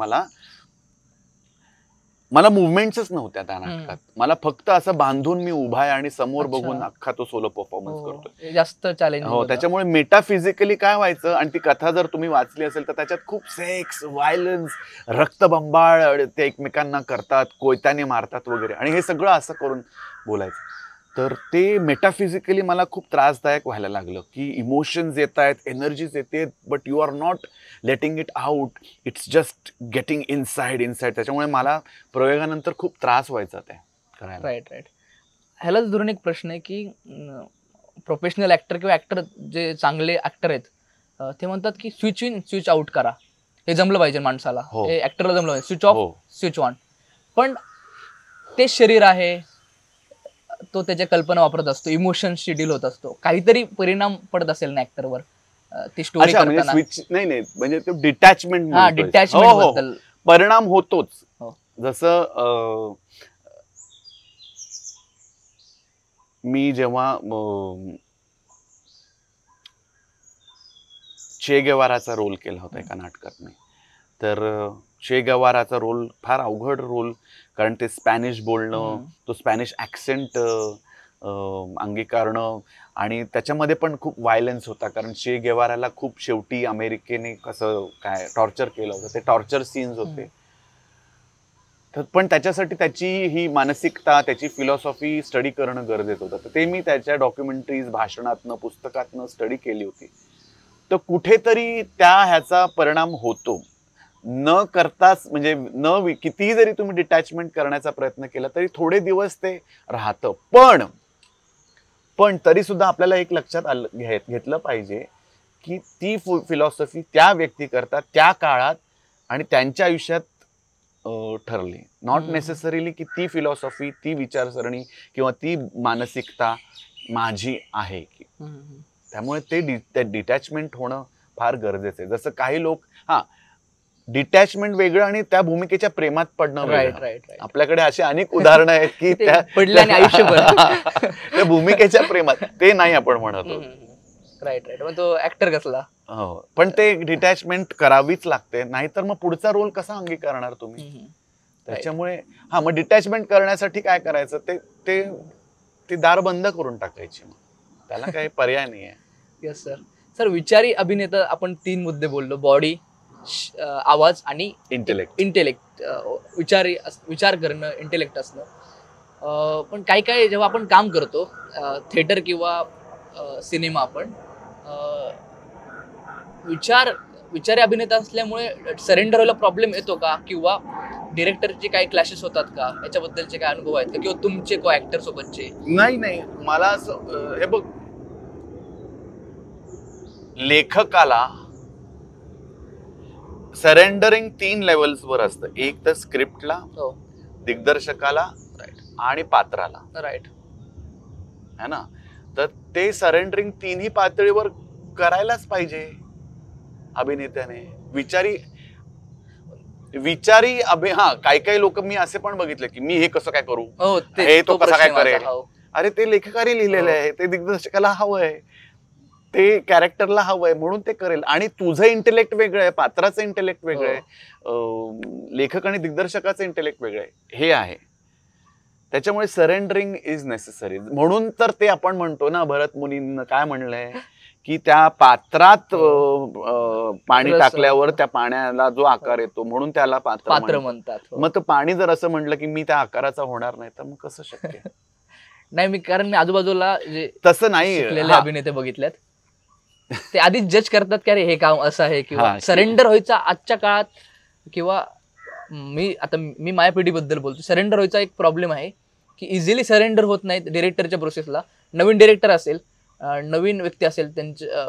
मला मुवमेंट्सच नव्हत्या त्या नाटकात. मला फक्त असं बांधून मी उभा आहे आणि समोर बघून अख्खा तो सोलो परफॉर्मन्स करतोय. जास्त चॅलेंज. हो, त्याच्यामुळे मेटाफिजिकली काय व्हायचं, आणि ती कथा जर तुम्ही वाचली असेल तर त्याच्यात खूप सेक्स, व्हायलन्स, रक्तबंबाळ ते एकमेकांना करतात, कोयत्याने मारतात वगैरे, आणि हे सगळं असं करून बोलायचं. तर ते मेटाफिजिकली मला खूप त्रासदायक व्हायला लागलं की इमोशन्स येत आहेत, एनर्जीज येते, but you are not letting it out, it's just getting inside. त्याच्यामुळे मला प्रयोगानंतर खूप त्रास व्हायचा ते करायला. राईट. ह्यालाच धरून एक प्रश्न आहे की प्रोफेशनल ऍक्टर किंवा ऍक्टर जे चांगले ऍक्टर आहेत ते म्हणतात की स्विच इन स्विच आउट करा, हे जमलं पाहिजे माणसाला, हे ऍक्टरला जमलं पाहिजे, स्विच ऑफ स्विच ऑन. पण ते शरीर आहे, तो त्याच्या कल्पना वापरत असतो, इमोशन्सशी डील होत असतो, काहीतरी परिणाम पडत असेल ना ऍक्टरवर ती स्टोरी करताना. नाही म्हणजे ते डिटॅचमेंट डिटॅचमेंट बद्दल परिणाम होतोच. जसं मी जेव्हा चे गेवाराचा रोल केला होता एका नाटकात मी, तर चे गेवाराचा रोल फार अवघड रोल, कारण ते स्पॅनिश बोलणं, तो स्पॅनिश ॲक्सेंट अंगीकारणं, आणि त्याच्यामध्ये पण खूप व्हायलन्स होता, कारण चे गेवाराला खूप शेवटी अमेरिकेने कसं काय टॉर्चर केलं होतं, ते टॉर्चर सीन्स होते. तर पण त्याच्यासाठी त्याची ही मानसिकता, त्याची फिलॉसॉफी स्टडी करणं गरजेचं होतं. तर ते मी त्याच्या डॉक्युमेंटरीज, भाषणातनं, पुस्तकातनं स्टडी केली होती. तर कुठेतरी त्या ह्याचा परिणाम होतो. न करताच म्हणजे कितीही जरी तुम्ही डिटॅचमेंट करण्याचा प्रयत्न केला तरी थोडे दिवस ते राहतं. पण तरी सुद्धा आपल्याला एक लक्षात घेतलं पाहिजे की ती फिलॉसॉफी त्या व्यक्ती करता त्या काळात आणि त्यांच्या आयुष्यात ठरली. नॉट नेसेसरीली की ती फिलॉसॉफी, ती विचारसरणी किंवा ती मानसिकता माझी आहे. त्यामुळे ते डिटॅचमेंट होणं फार गरजेचं आहे. जसं काही लोक डिटॅचमेंट वेगळं आणि त्या भूमिकेच्या प्रेमात पडणं वेगळं. आपल्याकडे असे अनेक उदाहरणं आहेत की त्या भूमिकेच्या प्रेमात ते नाही आपण म्हणतो. राईट. मग तो ऍक्टर कसला, हो, पण ते डिटॅचमेंट करावीच लागते, नाहीतर मग पुढचा रोल कसा अंगीकारणार तुम्ही. त्याच्यामुळे मग डिटॅचमेंट करण्यासाठी काय करायचं, ते दार बंद करून टाकायची, मग त्याला काही पर्याय नाही आहे. Yes sir. विचारी अभिनेता, आपण 3 मुद्दे बोललो, बॉडी, आवाज आणि इंटेलेक्ट. विचार करणं, इंटेलेक्ट असणं. पण काही जेव्हा आपण काम करतो, थिएटर किंवा सिनेमा, आपण विचारी अभिनेता असल्यामुळे सरेंडर व्हायला प्रॉब्लेम येतो का, किंवा डिरेक्टरचे काही क्लॅशेस होतात का, याच्याबद्दलचे काय अनुभव आहेत का, किंवा तुमचे को ऍक्टर सोबतचे? नाही, मला असं, हे बघ, लेखकाला सरेंडरिंग 3 लेवल्सवर असतं. एक तर स्क्रिप्टला, दिग्दर्शकाला आणि पात्राला. राईट. है ना. तर ते सरेंडरिंग 3ही पातळीवर करायलाच पाहिजे अभिनेत्याने. विचारी काही लोक मी असे पण बघितले की मी हे कसं काय करू, हे तो कसा काय करेल. अरे ते लेखकाने लिहिलेलं आहे, ते दिग्दर्शकाला हवंय, ते कॅरेक्टरला हवंय म्हणून ते करेल. आणि तुझं इंटेलेक्ट वेगळं आहे, पात्राचं इंटेलेक्ट वेगळं आहे, लेखक आणि दिग्दर्शकाचं इंटेलेक्ट वेगळं आहे, हे आहे. त्याच्यामुळे सरेंडरिंग इज नेसेसरी. म्हणून तर ते आपण म्हणतो ना, भरत मुनींना काय म्हणलंय की त्या पात्रात पाणी टाकल्यावर त्या पाण्याला जो आकार येतो म्हणून त्याला पात्र म्हणतात. मग तर पाणी जर असं म्हटलं की मी त्या आकाराचा होणार नाही, तर मग कसं शक्य? नाही, कारण मी आजूबाजूला तसं नाही अभिनेते बघितलेत, ते आधीच जज करतात की अरे हे काम असं आहे, किंवा सरेंडर व्हायचा आजच्या काळात, किंवा मी माझ्या पिढीबद्दल बोलतो, सरेंडर व्हायचा एक प्रॉब्लेम आहे की इझिली सरेंडर होत नाहीत डिरेक्टरच्या प्रोसेसला. नवीन डिरेक्टर असेल, नवीन व्यक्ती असेल, त्यांच्या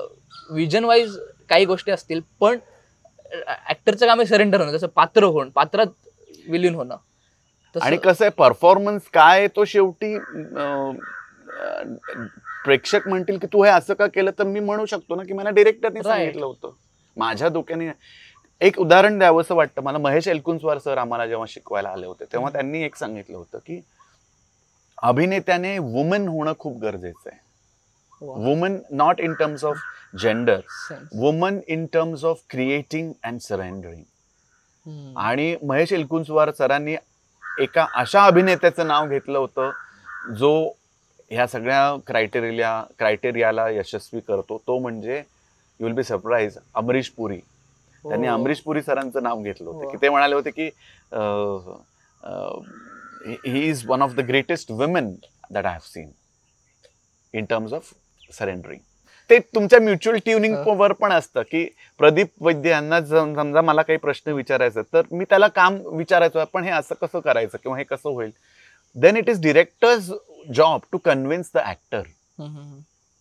विजन वाईज काही गोष्टी असतील, पण ऍक्टरचं काम आहे सरेंडर होणं, जसं पात्रात विलीन होणं. आणि कसं आहे, परफॉर्मन्स काय तो शेवटी प्रेक्षक म्हणतील की तू हे असं का केलं, तर मी म्हणू शकतो ना की मला डिरेक्टरने सांगितलं होतं, माझ्या डोक्याने. एक उदाहरण द्यावं असं वाटतं मला. महेश एलकुंचवार सर आम्हाला जेव्हा शिकवायला आले होते तेव्हा त्यांनी एक सांगितलं होतं की अभिनेत्याने वुमन होणं खूप गरजेचं आहे. Woman not in terms of gender, woman in terms of creating and surrendering. आणि महेश एलकुंचवार सरांनी एका अशा अभिनेत्याचं नाव घेतलं होतं जो ह्या सगळ्या क्रायटेरियाला यशस्वी करतो. तो म्हणजे, you will be surprise, Amrish Puri. त्यांनी अमरीश पुरी सरांचं नाव घेतलं होतं की ते म्हणाले होते की he is one of the greatest women that I have seen in terms of surrendering. ते तुमच्या म्युच्युअल ट्युनिंग वर पण असतं की प्रदीप वैद्य यांना समजा मला काही प्रश्न विचारायचा तर मी त्याला काम विचारायचो, पण हे असं कसं करायचं किंवा हे कसं होईल. Then it is director's job to convince the actor,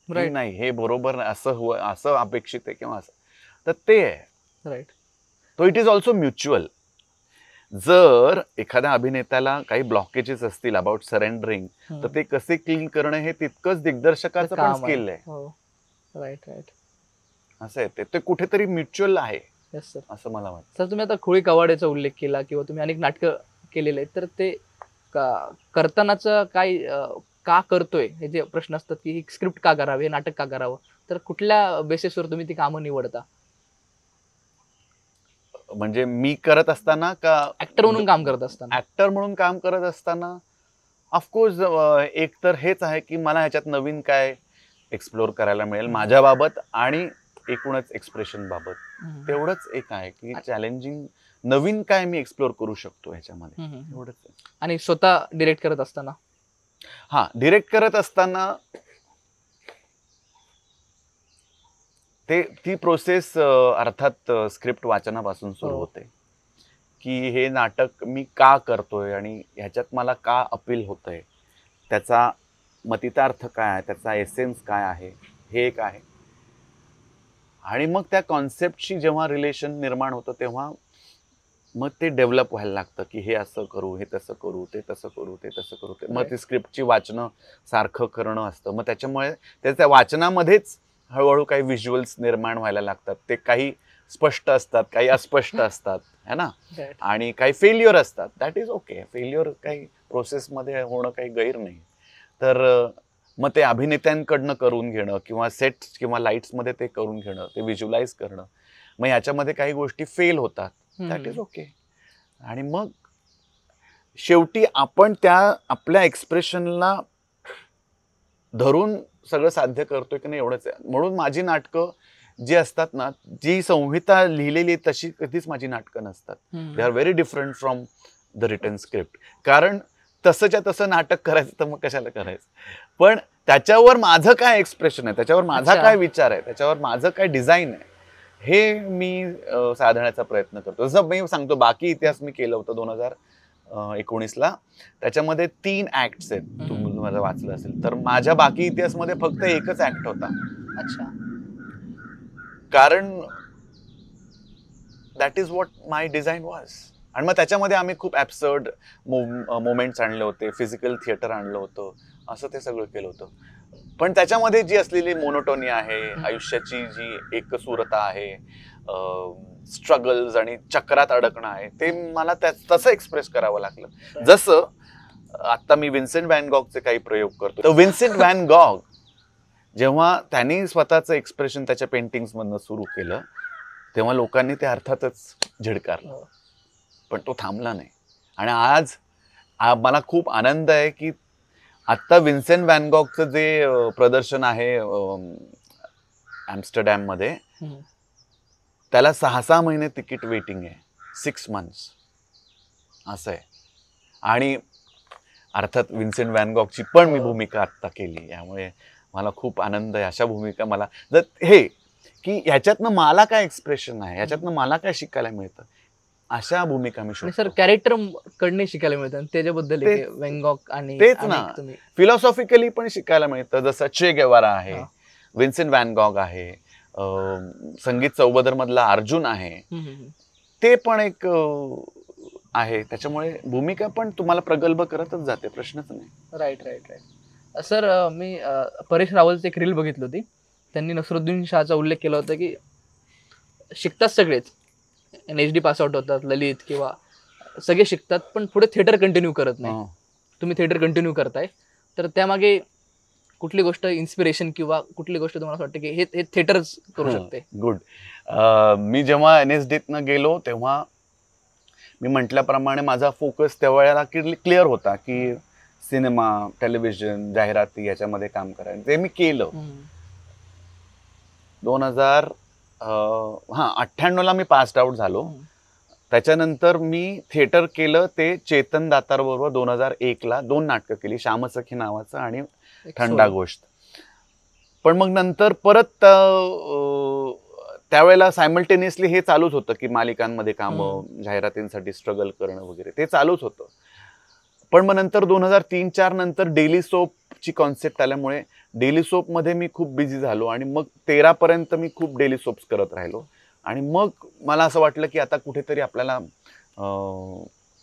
नाही हे बरोबर असं अपेक्षित आहे किंवा असं. तर ते आहे. Right. So it is also mutual. जर एखाद्या अभिनेत्याला काही ब्लॉकेजेस असतील अबाउट सरेंडरिंग, तर ते कसे क्लीन करणं हे तितकंच दिग्दर्शकाचं पण स्किल आहे. Right right. असं आहे ते कुठेतरी म्युच्युअल आहे. Yes sir. असं मला वाटतं. सर तुम्ही आता खोळी कवाड्याचा उल्लेख केला किंवा तुम्ही अनेक नाटकं केलेले आहेत, तर ते करतानाचं काय का करतोय हे जे प्रश्न असतात की ही स्क्रिप्ट का करावी, हे नाटक का करावं, तर कुठल्या बेसिसवर तुम्ही ती कामं निवडता? म्हणजे मी करत असताना का ऍक्टर म्हणून काम करत असताना? ऍक्टर म्हणून काम करत असताना ऑफकोर्स एक तर हेच आहे की मला ह्याच्यात नवीन काय एक्सप्लोर करायला मिळेल माझ्याबाबत आणि एकूणच एक्सप्रेशन बाबत. तेवढंच एक आहे की चॅलेंजिंग नवीन काय मी एक्सप्लोर करू शकतो ह्याच्यामध्ये, एवढंच. आणि स्वतः डिरेक्ट करत असताना? हा, डिरेक्ट करत असताना ती प्रोसेस अर्थात स्क्रिप्ट वाचनापासून सुरू होते की हे नाटक मी का करतोय आणि ह्याच्यात मला का अपील होतंय, त्याचा मतितार्थ काय आहे, त्याचा एसेन्स काय आहे, हे एक आहे. आणि मग त्या कॉन्सेप्टशी जेव्हा रिलेशन निर्माण होतं तेव्हा मग ते डेव्हलप व्हायला लागतं की हे असं करू, हे तसं करू, ते तसं करू, ते तसं करू. मग ते स्क्रिप्टची वाचनं सारखं करणं असतं. मग त्याच्यामुळे त्याच्या वाचनामध्येच हळूहळू काही व्हिज्युअल्स निर्माण व्हायला लागतात. ते काही स्पष्ट असतात, काही अस्पष्ट असतात, है ना, आणि काही फेल्युअर असतात. That is okay. फेल्युअर काही प्रोसेसमध्ये होणं काही गैर नाही. तर मग ते अभिनेत्यांकडनं करून घेणं किंवा सेट्स किंवा लाईट्समध्ये ते करून घेणं, ते व्हिज्युअलाइज करणं. मग ह्याच्यामध्ये काही गोष्टी फेल होतात, दॅट इज ओके. आणि मग शेवटी आपण त्या आपल्या एक्सप्रेशनला धरून सगळं साध्य करतोय की नाही एवढंच आहे. म्हणून माझी नाटकं जी असतात ना, जी संहिता लिहिलेली आहे तशी कधीच माझी नाटकं नसतात. They are very different from the written script. कारण तसंच्या तसं नाटक करायचं तर मग कशाला करायचं. पण त्याच्यावर माझं काय एक्सप्रेशन आहे, त्याच्यावर माझा काय विचार आहे, त्याच्यावर माझं काय डिझाईन आहे, हे मी साधण्याचा प्रयत्न करतो. जसं मी सांगतो, बाकी इतिहास मी केलं होतं 2019ला. त्याच्यामध्ये 3 ऍक्ट्स आहेत. तुम्ही माझं वाचलं असेल तर. माझ्या बाकी इतिहासमध्ये फक्त एकच ऍक्ट होता. अच्छा. कारण that is what my design was. आणि मग त्याच्यामध्ये आम्ही खूप ॲब्सर्ड मोमेंट्स आणले होते, फिजिकल थिएटर आणलं होतं, असं ते सगळं केलं होतं. पण त्याच्यामध्ये जी असलेली मोनोटोनी आहे, आयुष्याची जी एकसूरता आहे, स्ट्रगल्स आणि चक्रात अडकणं आहे, ते मला तसं एक्सप्रेस करावं लागलं. जसं आता मी विन्सेंट व्हॅन गॉगचे काही प्रयोग करतो. तर विन्सेंट व्हॅन गॉग जेव्हा त्यांनी स्वतःचं एक्सप्रेशन त्याच्या पेंटिंग्समधनं सुरू केलं तेव्हा लोकांनी ते अर्थातच झिडकारलं, पण तो थांबला नाही. आणि आज मला खूप आनंद आहे की आत्ता विन्सेंट व्हॅन गॉगचं जे प्रदर्शन आहे ॲम्स्टरडॅममध्ये, त्याला 6 महिने तिकीट वेटिंग आहे. 6 months असं आहे. आणि अर्थात विन्सेंट व्हॅन गॉगची पण मी भूमिका आत्ता केली, यामुळे मला खूप आनंद आहे. अशा भूमिका मला जर हे की ह्याच्यातनं मला काय एक्सप्रेशन आहे, ह्याच्यातनं मला काय शिकायला मिळतं, अशा भूमिका मी शोधतो. सर कॅरेक्टर कडनं शिकायला मिळतं त्याच्याबद्दल व्हॅन गॉग आणि तेच ना, फिलॉसॉफिकली पण शिकायला मिळतं. जसं चे गेवारा आहे, विन्सेंट व्हॅन गॉग आहे, संगीत चौबदर मधला अर्जुन आहे, ते पण एक आहे. त्याच्यामुळे भूमिका पण तुम्हाला प्रगल्भ करतच जाते, प्रश्नच नाही. Right right right. सर मी परेश रावलची एक रील बघितली होती. त्यांनी नसरुद्दीन शाहचा उल्लेख केला होता की शिकतात सगळेच, NHD पास आउट होतात, ललित किंवा सगळे शिकतात, पण पुढे थिएटर कंटिन्यू करत नाही. तुम्ही थिएटर कंटिन्यू करताय, तर त्यामागे कुठली गोष्ट इन्स्पिरेशन किंवा कुठली गोष्ट तुम्हाला वाटते की हे थिएटरच करू शकते? गुड. मी जेव्हा NSDतनं गेलो तेव्हा मी म्हटल्याप्रमाणे माझा फोकस त्यावेळेला क्लिअर होता की सिनेमा, टेलिव्हिजन, जाहिराती याच्यामध्ये काम करायचं. ते मी केलं. 2098ला मी पास्ड आउट झालो. त्याच्यानंतर मी थिएटर केलं ते चेतन दातार बरोबर 2001ला 2 नाटकं केली, श्यामसखी नावाचं आणि थंडा गोष्ट. पण मग नंतर परत त्यावेळेला सायमल्टेनियसली हे चालूच होतं की मालिकांमध्ये कामं, जाहिरातींसाठी स्ट्रगल करणं वगैरे, ते चालूच होतं. पण मग नंतर 2003-04 नंतर डेली सोपची कॉन्सेप्ट आल्यामुळे डेली सोपमध्ये मी खूप बिझी झालो आणि मग 13 पर्यंत मी खूप डेली सोप्स करत राहिलो. आणि मग मला असं वाटलं की आता कुठेतरी आपल्याला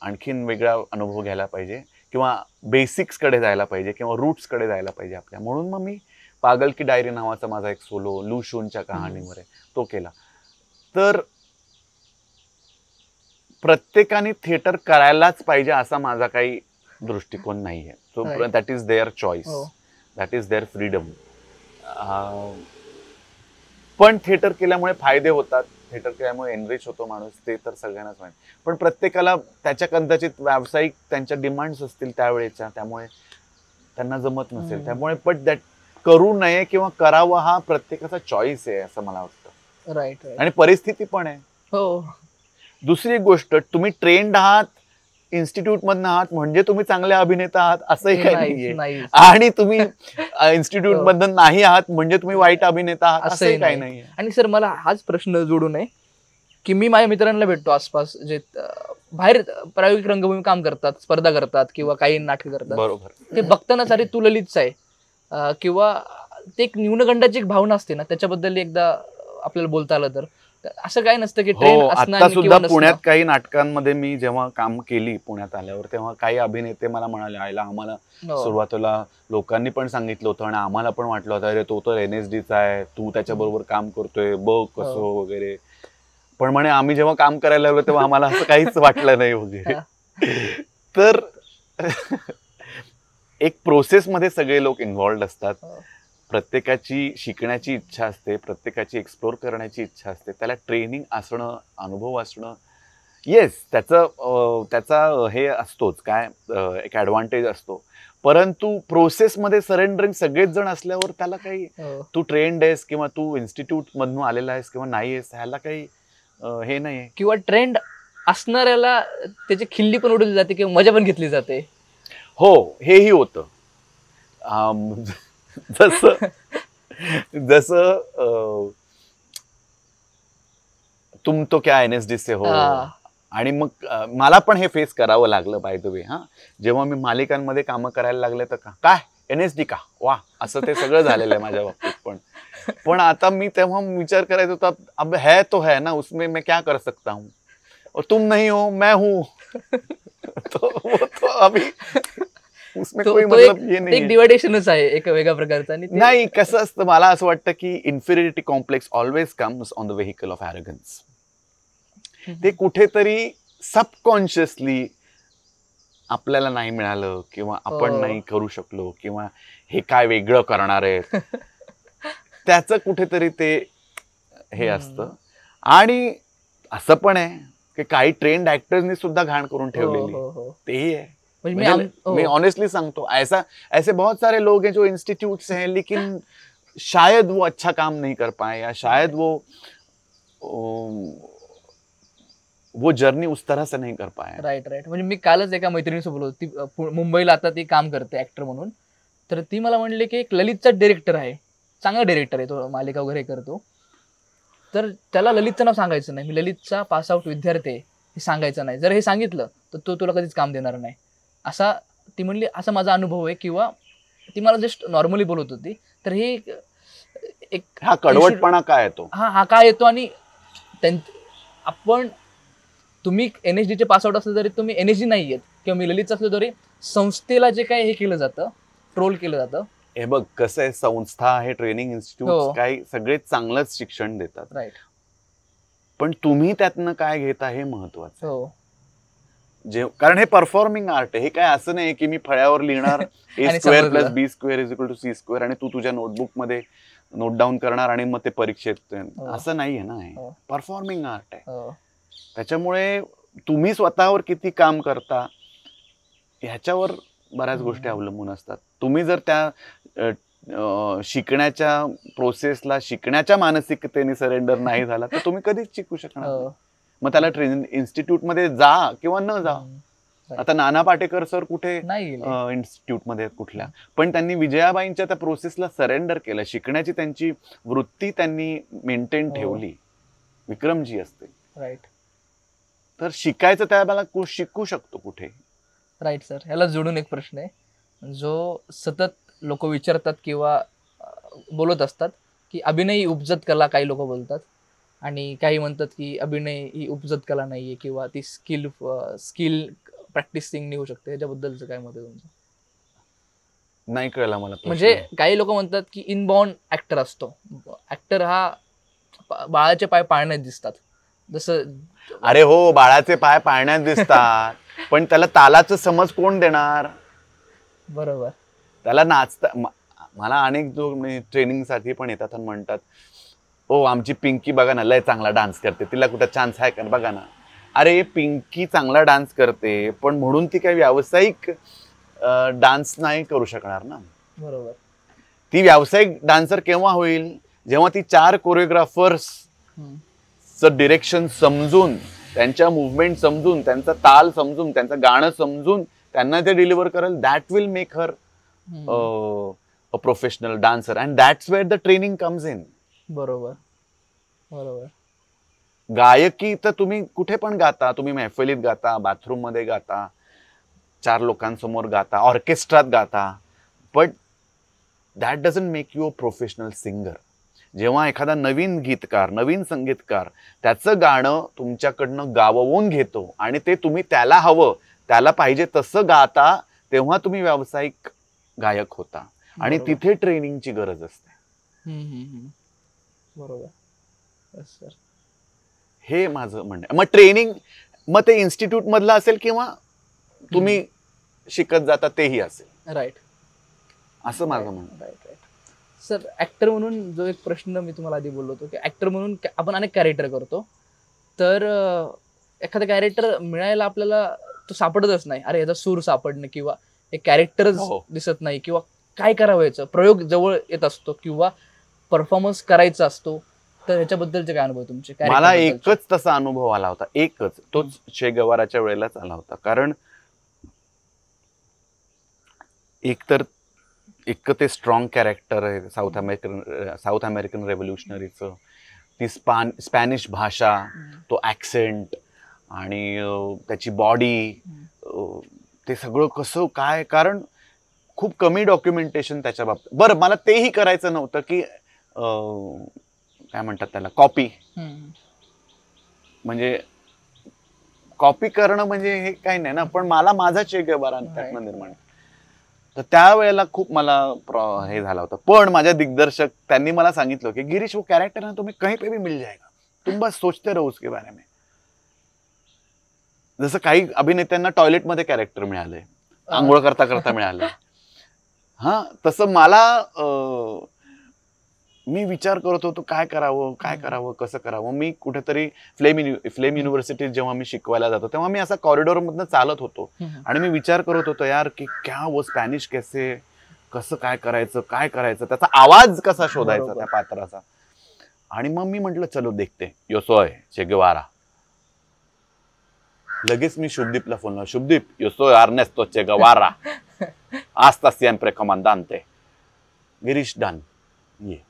आणखीन वेगळा अनुभव घ्यायला पाहिजे किंवा बेसिक्सकडे जायला पाहिजे किंवा रूट्सकडे जायला पाहिजे आपल्या. म्हणून मग मी पागल की डायरी नावाचा माझा एक सोलो लू शूनच्या कहाणीवर आहे तो केला. तर प्रत्येकाने थिएटर करायलाच पाहिजे असा माझा काही दृष्टिकोन नाहीये. So that is their choice, that is their freedom. पण थिएटर केल्यामुळे फायदे होतात, थिएटर केल्यामुळे एनरिच होतो माणूस, ते तर सगळ्यांनाच माहिती. पण प्रत्येकाला त्याच्या कदाचित व्यावसायिक त्यांच्या डिमांड्स असतील त्यावेळेच्या, त्यामुळे त्यांना जमत नसेल. त्यामुळे पण दॅट करू नये किंवा करावं हा प्रत्येकाचा चॉईस आहे असं मला वाटतं. राईट. आणि परिस्थिती पण आहे. हो. दुसरी एक गोष्ट, तुम्ही ट्रेंड आहात, इन्स्टिट्यूट मधनं आहात म्हणजे तुम्ही चांगले अभिनेता आहात असंही काही नाहीये. आणि तुम्ही इन्स्टिट्यूट मधनं नाही आहात म्हणजे तुम्ही वाईट अभिनेता आहात असंही काही नाहीये. आणि सर मला हाच प्रश्न जोडून आहे की मी माझ्या मित्रांना भेटतो आसपास जे बाहेर प्रायोगिक रंगभूमी काम करतात, स्पर्धा करतात किंवा काही नाटकं करतात. बरोबर. ते बघताना सारे तू ललितच आहे किंवा ते एक न्यूनगंडाची एक भावना असते ना, त्याच्याबद्दल एकदा आपल्याला बोलता आलं तर असं काय नसतं की ट्रेंड असणं. आता सुद्धा पुण्यात काही नाटकांमध्ये मी जेव्हा काम केली पुण्यात आल्यावर, तेव्हा काही अभिनेते मला म्हणाले, आयला आम्हाला सुरुवातीला लोकांनी पण सांगितलं होतं आणि आम्हाला पण वाटलं होतं अरे तो तर NSDचा आहे, तू त्याच्याबरोबर काम करतोय बघ कसं वगैरे. पण म्हणे आम्ही जेव्हा काम करायला लागलो तेव्हा आम्हाला असं काहीच वाटलं नाही वगैरे. तर एक प्रोसेसमध्ये सगळे लोक इन्व्हॉल्ड असतात. प्रत्येकाची शिकण्याची इच्छा असते, प्रत्येकाची एक्सप्लोर करण्याची इच्छा असते. त्याला ट्रेनिंग असणं, अनुभव असणं, येस त्याचा हे असतोच, काय एक ॲडव्हान्टेज असतो. परंतु प्रोसेसमध्ये सरेंडरिंग सगळेच जण असल्यावर त्याला काही तू ट्रेंड आहेस किंवा तू इन्स्टिट्यूट मधून आलेला आहेस किंवा नाही आहेस ह्याला काही हे नाही. किंवा ट्रेंड असणाऱ्याला त्याची खिल्ली पण उडवली जाते किंवा मजा पण घेतली जाते. हो, हेही होतं. जसं तुम तो क्या NSD से हो. आणि मग मला पण हे फेस करावं लागलं बाय द वे. जेव्हा मी मालिकांमध्ये कामं करायला लागले तर काय NSD का वा असं ते सगळं झालेलं आहे माझ्या बाबतीत. पण आता मी तेव्हा विचार करायचा होता, अब है तो है ना, उसमें मैं क्या कर सकता हूँ, और तुम नहीं हो मैं हूँ. तो अभी उसमें कोई मतलब ये नाही. एक डिवायडेशनच आहे एक वेगळ्या प्रकारचा. नाही, कसं असतं, मला असं वाटतं की inferiority complex always comes on the vehicle of arrogance. ते कुठेतरी सबकॉन्शियसली आपल्याला नाही मिळालं किंवा आपण नाही करू शकलो किंवा हे काय वेगळं करणार आहे, त्याचं कुठेतरी ते हे असतं. आणि असं पण आहे की काही ट्रेंड ऍक्टर्सनी सुद्धा घाण करून ठेवलेली, तेही आहे. मैं ऑनेस्टली सांगतो, ऐसे बहुत सारे लोग हैं जो इंस्टीट्यूट से हैं लेकिन शायद वो अच्छा काम नहीं कर पाए या शायद वो जर्नी उस तरह से नहीं कर पाए. राईट. म्हणजे मी कालच एका मैत्रिणीसोबत होती, ती मुंबईला आता ती काम करते ऍक्टर म्हणून. तर ती मला म्हणली की एक ललितचा डिरेक्टर आहे, चांगला डिरेक्टर आहे, तो मालिका वगैरे करतो. तर त्याला ललितचं नाव सांगायचं नाही, मी ललितचा पास आउट विद्यार्थी आहे हे सांगायचं नाही. जर हे सांगितलं तर तो तुला कधीच काम देणार नाही. असा ती म्हणली, असा माझा अनुभव आहे. किंवा ती मला जस्ट नॉर्मली बोलत होती. तर हे एक हा कडवटपणा काय येतो, हा काय येतो. आणि आपण तुम्ही NSD चे पासआउट असले तरी तुम्ही NSD नाही आहेत किंवा मी ललितचं असलं तरी संस्थेला जे काय हे केलं जातं, ट्रोल केलं जातं. हे बघ कसं आहे, संस्था आहे, ट्रेनिंग इन्स्टिट्यूट काही सगळे चांगलंच शिक्षण देतात. राईट. पण तुम्ही त्यातनं काय घेता हे महत्वाचं. कारण हे परफॉर्मिंग आर्ट आहे. हे काय असं नाही की मी फळ्यावर लिहिणार A² + B² = C² आणि तू तुझ्या नोटबुक मध्ये नोट डाऊन करणार आणि मग ते परीक्षेत, असं नाहीये ना. हे परफॉर्मिंग आर्ट आहे. त्याच्यामुळे तुम्ही स्वतःवर किती काम करता ह्याच्यावर बऱ्याच गोष्टी अवलंबून असतात. तुम्ही जर त्या शिकण्याच्या प्रोसेसला, शिकण्याच्या मानसिकतेने सरेंडर नाही झाला तर तुम्ही कधीच शिकू शकणार. मग त्याला इन्स्टिट्यूट मध्ये जा किंवा न जा. आता नाना पाटेकर सर कुठे इन्स्टिट्यूट मध्ये कुठल्या, पण त्यांनी विजयाबाईंच्या त्या प्रोसेसला सरेंडर केलं. शिकण्याची त्यांची वृत्ती त्यांनी मेंटेन ठेवली. विक्रमजी असते. राईट. तर शिकायचं त्याला शिकू शकतो कुठे. Right sir. ह्याला जोडून एक प्रश्न आहे जो सतत लोक विचारतात किंवा बोलत असतात की अभिनय ही उपजत कला, काही लोक बोलतात. आणि काही म्हणतात की अभिनय ही उपजत कला नाहीये किंवा ती स्किल प्रॅक्टिसिंग होऊ शकते, याच्याबद्दलचं काय मत आहे तुमचं? नाही कळलं मला प्रश्न. म्हणजे काही लोक म्हणतात की इनबॉर्न ऍक्टर असतो, ऍक्टर हा बाळाचे पाय पाळण्यात दिसतात, जसं अरे हो, बाळाचे पाय पाळण्यात दिसतात, पण त्याला तालाचं समज कोण देणार? बरोबर. त्याला नाचता मला अनेक जो ट्रेनिंगसाठी पण येतात आणि म्हणतात, ओ आमची पिंकी बघा ना, लय चांगला डान्स करते, तिला कुठं चान्स आहे का, बघा ना. अरे पिंकी चांगला डान्स करते, पण म्हणून ती काही व्यावसायिक डान्स नाही करू शकणार ना. बरोबर. ती व्यावसायिक डान्सर केव्हा होईल, जेव्हा ती 4 कोरिओग्राफर्स डिरेक्शन समजून, त्यांच्या मुवमेंट समजून, त्यांचा ताल समजून, त्यांचं गाणं समजून त्यांना ते डिलिव्हर करेल. That will make her a professional dancer, and that's where the training comes in. बरोबर बरोबर. गायकी तर तुम्ही कुठे पण गाता, तुम्ही मैफिलीत गाता, बाथरूम मध्ये गाता, 4 लोकांसमोर गाता, ऑर्केस्ट्रात गाता, but that doesn't make you a professional singer. जेव्हा एखादा नवीन गीतकार, नवीन संगीतकार त्याचं गाणं तुमच्याकडनं गाववून घेतो आणि ते तुम्ही त्याला हवं, त्याला पाहिजे तसं गाता, तेव्हा तुम्ही व्यावसायिक गायक होता. आणि तिथे ट्रेनिंगची गरज असते. बरोबर सर. हे माझं म्हणणं. मग ट्रेनिंग, मग ते इन्स्टिट्यूट मधलं असेल किंवा तुम्ही शिकत जाता तेही असेल. राईट. असं माझं म्हणणं. Right right. सर ऍक्टर म्हणून जो एक प्रश्न मी तुम्हाला आधी बोललो होतो की ऍक्टर म्हणून आपण अनेक कॅरेक्टर करतो, तर एखादा कॅरेक्टर मिळायला आपल्याला तो सापडतच नाही. अरे याचा सूर सापडणं किंवा एक कॅरेक्टरच दिसत नाही, किंवा काय करावं याचं प्रयोग जवळ येत असतो, किंवा परफॉर्मन्स करायचा असतो. तर ह्याच्याबद्दलचे काय अनुभव तुमचे? मला एकच तसा अनुभव आला होता, एकच, तोच चे गवाराच्या वेळेलाच आला होता. कारण एकतर ते स्ट्रॉंग कॅरेक्टर आहे, साऊथ अमेरिकन रेव्होल्युशनरीचं, ती स्पॅनिश भाषा, तो ऍक्सेंट आणि त्याची बॉडी, ते सगळं कसं काय, कारण खूप कमी डॉक्युमेंटेशन त्याच्या बाबतीत. बरं, मला तेही करायचं नव्हतं की काय म्हणतात त्याला, कॉपी. म्हणजे कॉपी करणं म्हणजे हे काही नाही ना, पण मला माझा चे गेवारा त्यातनं निर्माण. तर त्यावेळेला खूप मला हे झालं होतं. पण माझ्या दिग्दर्शक त्यांनी मला सांगितलं की गिरीश, वो कैरेक्टर ना तुम्हें कहीं पे भी मिल जाएगा, तुम बस सोचते रहो उसके बारे में. जसं काही अभिनेत्यांना टॉयलेटमध्ये कॅरेक्टर मिळाले, आंघोळ करता करता मिळाले, हा, तसं मला मी विचार करत होतो काय करावं कसं करावं. मी कुठेतरी फ्लेम युनिव्हर्सिटीत जेव्हा मी शिकवायला जातो, तेव्हा मी असा कॉरिडॉर मधनं चालत होतो आणि मी विचार करत होतो, यार की क्या वो स्पॅनिश कैसे, कसं काय करायचं, त्याचा आवाज कसा शोधायचा त्या पात्राचा. आणि मग मी म्हंटल चलो देखते, यो सोय चे गेवारा. लगेच मी शुभदीपला फोन लावला, शुभदीप, यो सोय अर्नेस्तो चे गेवारा, hasta siempre comandante. Girish done. ये.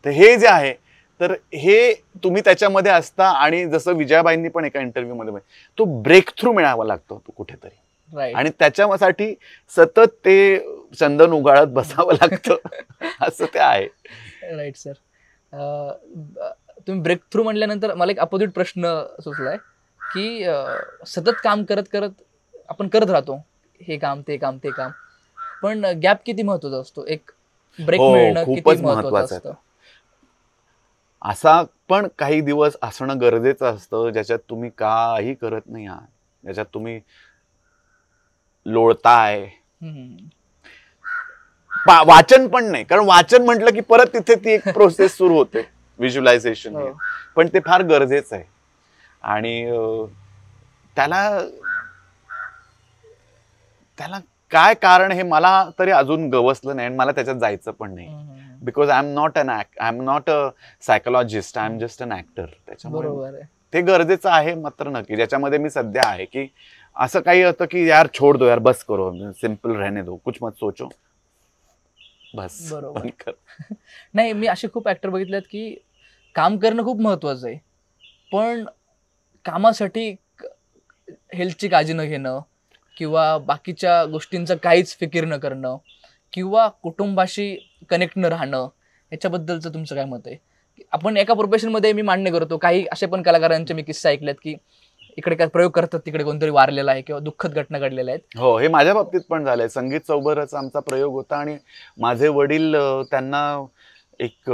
तर हे जे आहे, तर हे तुम्ही त्याच्यामध्ये असता. आणि जसं विजयाबाईंनी पण एका इंटरव्ह्यू मध्ये तो ब्रेक थ्रू मिळावा लागतो तो कुठेतरी, आणि त्याच्यासाठी सतत ते चंदन उगाळत बसावं लागतं असं ते आहे. Right sir. तुम्ही ब्रेक थ्रू म्हटल्यानंतर मला एक अपोजिट प्रश्न सुचलाय की सतत काम करत करत आपण करत राहतो, हे काम ते काम ते काम, पण गॅप किती महत्वाचा असतो, एक ब्रेक मिळणं किती महत्वाचं असतं. असा पण काही दिवस असणं गरजेचं असतं ज्याच्यात तुम्ही काही करत नाही आहात, ज्याच्यात तुम्ही लोळताय. वाचन पण नाही, कारण वाचन म्हटलं की परत तिथे ती एक प्रोसेस सुरू होते, व्हिज्युअलायझेशन. पण ते फार गरजेचं आहे. आणि त्याला काय कारण हे मला तरी अजून गवसलं नाही, आणि मला त्याच्यात जायचं पण नाही. Because I am not a psychologist, I am just an actor. त्याच्यामुळे ते गरजेचं आहे मात्र नक्की. ज्याच्यामध्ये मी सध्या आहे की असं काही होतं की यार छोड दो यार, बस करो, सिंपल रहने दो, कुछ मत सोचो, बस. बरोबर. नाही, मी असे खूप ऍक्टर बघितलेत की काम करणं खूप महत्वाचं आहे, पण कामासाठी हेल्थची काळजी न घेणं, किंवा बाकीच्या गोष्टींचं काहीच फिकीर न करणं, किंवा कुटुंबाशी कनेक्ट न राहणं, याच्याबद्दलचं तुमचं काय मत आहे? आपण एका प्रोफेशनमध्ये, मी मान्य करतो, काही असे पण कलाकारांचे मी किस्से ऐकलेत की इकडे काय प्रयोग करतात तिकडे कोणतरी वारलेला आहे किंवा दुःखद घटना घडलेल्या आहेत. हो, हे माझ्या बाबतीत पण झालंय. संगीत चौबरचा आमचा प्रयोग होता आणि माझे वडील त्यांना एक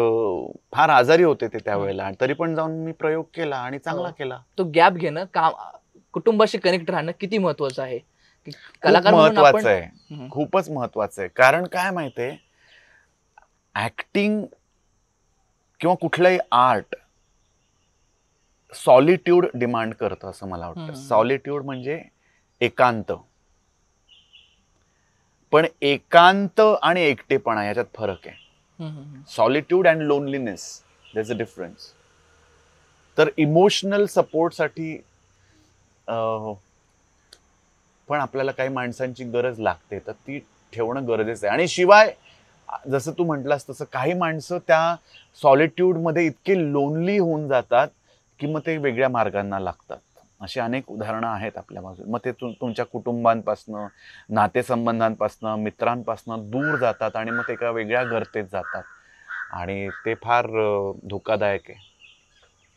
फार आजारी होते ते त्यावेळेला, आणि तरी पण जाऊन मी प्रयोग केला आणि चांगला केला. तो गॅप घेणं, काम, कुटुंबाशी कनेक्ट राहणं किती महत्वाचं आहे. कलाकार महत्वाचं आहे, खूपच महत्वाचं आहे. कारण काय माहितीये, ऍक्टिंग किंवा कुठलंही आर्ट सॉलिट्यूड डिमांड करतं असं मला वाटतं. सॉलिट्यूड म्हणजे एकांत. पण एकांत आणि एकटेपणा याच्यात फरक आहे. Solitude and loneliness, there is a difference. तर इमोशनल सपोर्टसाठी पण आपल्याला काही माणसांची गरज लागते, तर ती ठेवणं गरजेचं आहे. आणि शिवाय जसं तू म्हटलास तसं काही माणसं त्या सॉलिट्यूडमध्ये इतके लोनली होऊन जातात की मग ते वेगळ्या मार्गांना लागतात. अशी अनेक उदाहरणं आहेत आपल्या बाजूला. मग ते तुमच्या कुटुंबांपासनं, नातेसंबंधांपासनं, मित्रांपासनं दूर जातात आणि मग ते एका वेगळ्या गर्तेत जातात, आणि ते फार धोकादायक आहे.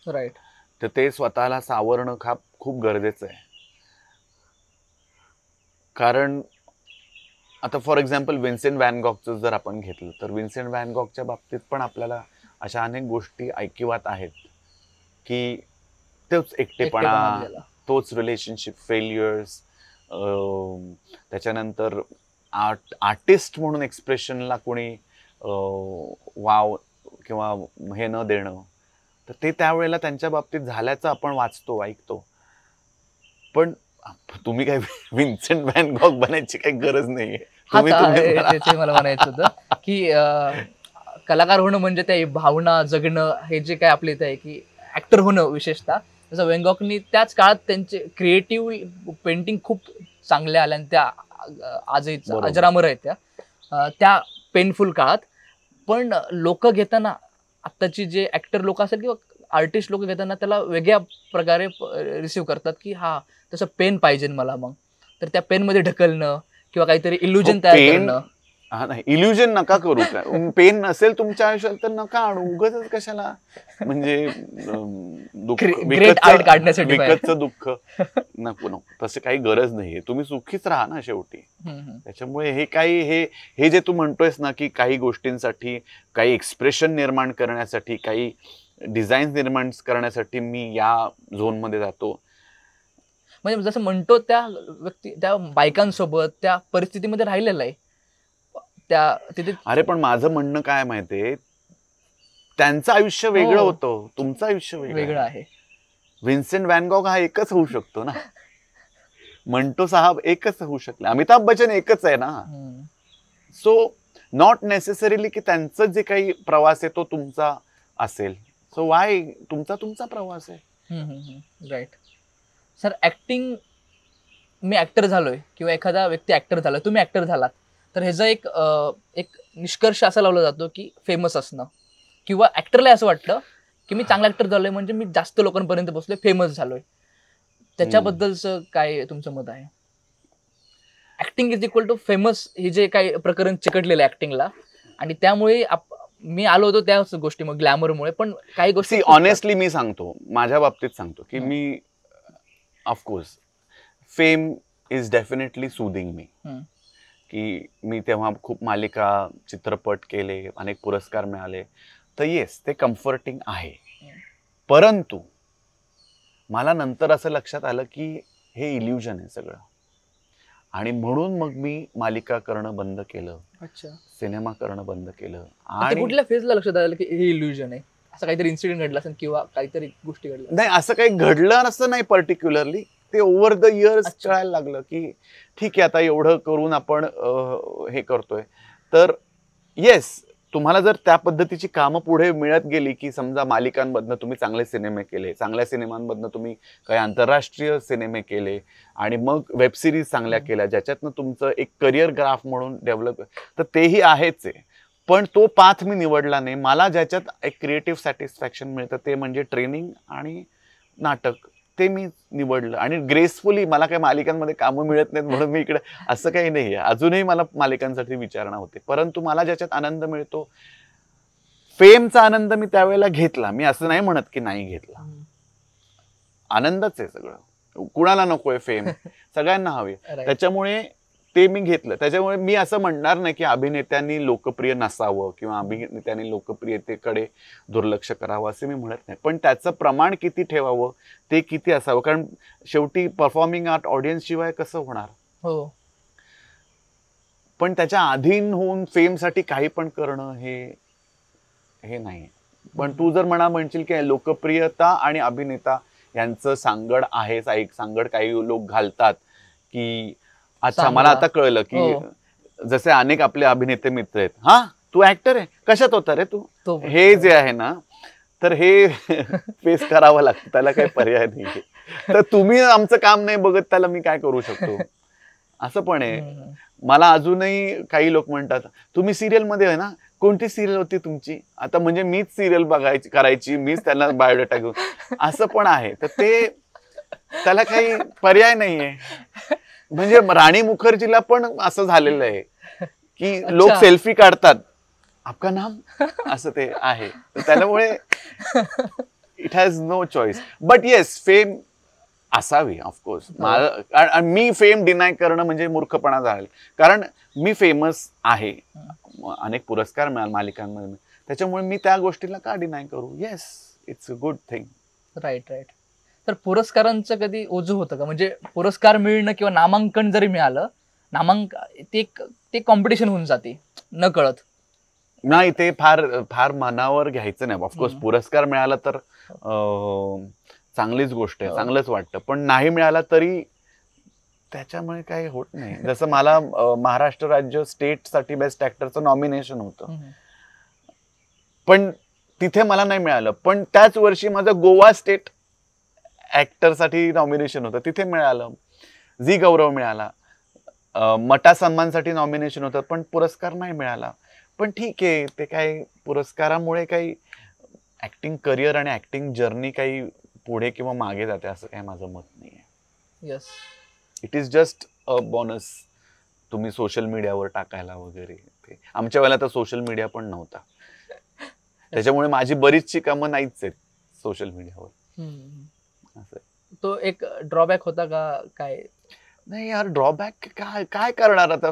राईट. तर ते स्वतःला सावरणं खूप गरजेचं आहे. कारण आता फॉर एक्झाम्पल विन्सेंट व्हॅन गॉगचं जर आपण घेतलं, तर विन्सेंट व्हॅन गॉगच्या बाबतीत पण आपल्याला अशा अनेक गोष्टी ऐकिवात आहेत की तोच एकटेपणा, तोच रिलेशनशिप फेल्युअर्स, त्याच्यानंतर आर्टिस्ट म्हणून एक्सप्रेशनला कोणी वाव किंवा हे न देणं, तर ते त्यावेळेला त्यांच्या बाबतीत झाल्याचं आपण वाचतो, ऐकतो. पण तुम्ही काय विन्सेंट व्हॅन गॉग बनायची काही गरज नाहीये. मला म्हणायचं होतं की कलाकार होणं म्हणजे त्या भावना जगणं, हे जे काय आपल्या इथे आहे की ऍक्टर होणं विशेषतः, जसं व्हॅन गॉगनी त्याच काळात त्यांचे क्रिएटिव्ह पेंटिंग खूप चांगल्या आल्या आणि त्या आजही अजरामर आहेत त्या पेनफुल काळात. पण लोक घेताना, आत्ताची जे ऍक्टर लोक असेल किंवा आर्टिस्ट लोक घेताना त्याला वेगळ्या प्रकारे रिसीव्ह करतात की हा तसं पेन पाहिजे मला. मग तर त्या पेनमध्ये ढकलणं किंवा काहीतरी इल्युजन तयार करणं. हा नाही, इल्युजन नका करू. पेन नसेल तुमच्या आयुष्यात तर नका आणू उगाच. कशाला म्हणजे विकतचं दुःख नको नको, तसं काही गरज नाहीये. तुम्ही सुखीच राहा ना शेवटी. त्याच्यामुळे हे काही हे जे तू म्हणतोयस ना की काही गोष्टींसाठी, काही एक्सप्रेशन निर्माण करण्यासाठी, काही डिझाईन निर्माण करण्यासाठी मी या झोनमध्ये जातो, म्हणजे जसं म्हणतो त्या व्यक्ती त्या बायकांसोबत त्या परिस्थितीमध्ये राहिलेला आहे त्या तिथे. अरे पण माझं म्हणणं काय माहितीये, त्यांचं आयुष्य वेगळं होतं, तुमचं आयुष्य वेगळं आहे. विन्सेंट व्हॅन गॉग हा एकच होऊ शकतो ना, मंटो साहब एकच होऊ शकले, अमिताभ बच्चन एकच आहे ना. सो नॉट नेसेसरीली की त्यांचं जे काही प्रवास आहे तो तुमचा असेल. सो वाय, तुमचा प्रवास आहे. राईट. सर, ऍक्टिंग, मी ऍक्टर झालोय किंवा एखादा व्यक्ती ऍक्टर झाला, तुम्ही ऍक्टर झालात, तर ह्याचा एक निष्कर्ष असा लावला जातो की फेमस असणं, किंवा ऍक्टरला असं वाटतं की मी चांगला ऍक्टर झालोय म्हणजे मी जास्त लोकांपर्यंत पोहोचलोय, फेमस झालोय. त्याच्याबद्दलचं काय तुमचं मत आहे? Acting is equal to famous, हे जे काही प्रकरण चिकटलेलं आहे ऍक्टिंगला, आणि त्यामुळे मी आलो होतो त्या गोष्टी मग ग्लॅमरमुळे. पण काही गोष्टी ऑनेस्टली मी सांगतो, माझ्या बाबतीत सांगतो की मी of course fame is definitely soothing me, की मी तेव्हा खूप मालिका, चित्रपट केले, अनेक पुरस्कार मिळाले, तर येस ते कम्फर्टिंग आहे. परंतु मला नंतर असं लक्षात आलं की हे इल्युजन आहे सगळं, आणि म्हणून मग मी मालिका करणं बंद केलं, सिनेमा करणं बंद केलं. आणि कुठल्या फेजला लक्षात आलं की हे इल्युजन आहे? असं काहीतरी इन्सिडेंट घडला असेल किंवा काहीतरी गोष्टी घडल्या? नाही, असं काही घडलं असं नाही पर्टिक्युलरली. ते ओव्हर द इयर्स कळायला लागलं की ठीक आहे, आता एवढं करून आपण हे करतोय, तर येस, तुम्हाला जर त्या पद्धतीची कामं पुढे मिळत गेली की समजा मालिकांमधनं तुम्ही चांगले सिनेमे केले, चांगल्या सिनेमांमधनं तुम्ही काही आंतरराष्ट्रीय सिनेमे केले, आणि मग वेब सिरीज चांगल्या केल्या ज्याच्यातनं तुमचं एक करिअर ग्राफ म्हणून डेव्हलप, तर तेही आहेच आहे. पण तो पाथ मी निवडला नाही. मला ज्याच्यात एक क्रिएटिव्ह सॅटिस्फॅक्शन मिळतं ते म्हणजे ट्रेनिंग आणि नाटक, ते मी निवडलं. आणि ग्रेसफुली, मला काही मालिकांमध्ये कामं मिळत नाहीत म्हणून मी इकडे, असं काही नाही आहे. अजूनही मला मालिकांसाठी विचारणा होते, परंतु मला ज्याच्यात आनंद मिळतो, फेमचा आनंद मी त्यावेळेला घेतला. मी असं नाही म्हणत की नाही घेतला, आनंदच आहे सगळं. कुणाला नकोय फेम, सगळ्यांना हवी. त्याच्यामुळे ते मी घेतलं. त्याच्यामुळे मी असं म्हणणार नाही की अभिनेत्यांनी लोकप्रिय नसावं किंवा अभिनेत्यांनी लोकप्रियतेकडे दुर्लक्ष करावं असं मी म्हणत नाही, पण त्याचं प्रमाण किती ठेवावं, ते किती असावं, कारण शेवटी परफॉर्मिंग आर्ट ऑडियन्स शिवाय कसं होणार. हो. पण त्याच्या अधीन होऊन फेमसाठी काही पण करणं हे नाही. पण तू जर म्हणशील की लोकप्रियता आणि अभिनेता यांचं सांगड आहे, सांगड काही लोक घालतात की अच्छा मला आता कळलं की जसे अनेक आपले अभिनेते मित्र आहेत, हा तू ऍक्टर आहे, कशात होता रे तू, हे जे आहे ना, तर हे फेस करावं लागतं, त्याला काही पर्याय नाही. तर तुम्ही आमचं काम नाही बघत, त्याला मी काय करू शकतो, असं पण आहे. मला अजूनही काही लोक म्हणतात तुम्ही सिरियल मध्ये आहे ना, कोणती सिरियल होती तुमची, आता म्हणजे मीच सिरियल करायची, मीच त्याला बायोडेटा घेऊन, असं पण आहे. तर ते त्याला काही पर्याय नाहीये. म्हणजे राणी मुखर्जीला पण असं झालेलं आहे की लोक सेल्फी काढतात, आपका नाम, असं ते आहे. त्यामुळे it has no choice. But yes, fame असावी ऑफकोर्स. मी फेम डिनाय करणं म्हणजे मूर्खपणा झाला, कारण मी फेमस आहे, अनेक पुरस्कार मिळाले मालिकांमध्ये, त्याच्यामुळे मी त्या गोष्टीला का डिनाय करू. Yes, it's a good thing. Right. तर पुरस्कारांचं कधी ओझं होतं का, म्हणजे पुरस्कार मिळणं किंवा नामांकन जरी मिळालं, ते कॉम्पिटिशन होऊन जाते न कळत. नाही, ते फार मनावर घ्यायचं नाही. ऑफकोर्स पुरस्कार मिळाला तर चांगलीच गोष्ट आहे, चांगलंच वाटतं, पण नाही मिळाला तरी त्याच्यामुळे काही होत नाही. जसं मला महाराष्ट्र राज्य स्टेट साठी बेस्ट ऍक्टरचं नॉमिनेशन होतं, पण तिथे मला नाही मिळालं. पण त्याच वर्षी माझं गोवा स्टेट ऍक्टर साठी नॉमिनेशन होतं, तिथे मिळालं, झी गौरव मिळाला. मटा सन्मानसाठी नॉमिनेशन होतं, पण पुरस्कार नाही मिळाला. पण ठीक आहे, ते काही पुरस्कारामुळे काही ऍक्टिंग करिअर आणि ऍक्टिंग जर्नी काही पुढे किंवा मागे जाते असं काही माझं मत नाही आहे. Yes, it is just a bonus तुम्ही सोशल मीडियावर टाकायला वगैरे. आमच्या वेळेला तर सोशल मीडिया पण नव्हता, त्याच्यामुळे माझी बरीचशी कामं नाहीच आहेत सोशल मीडियावर. तो एक ड्रॉबॅक होता का काय? नाही यार, ड्रॉबॅक काय करणार आता.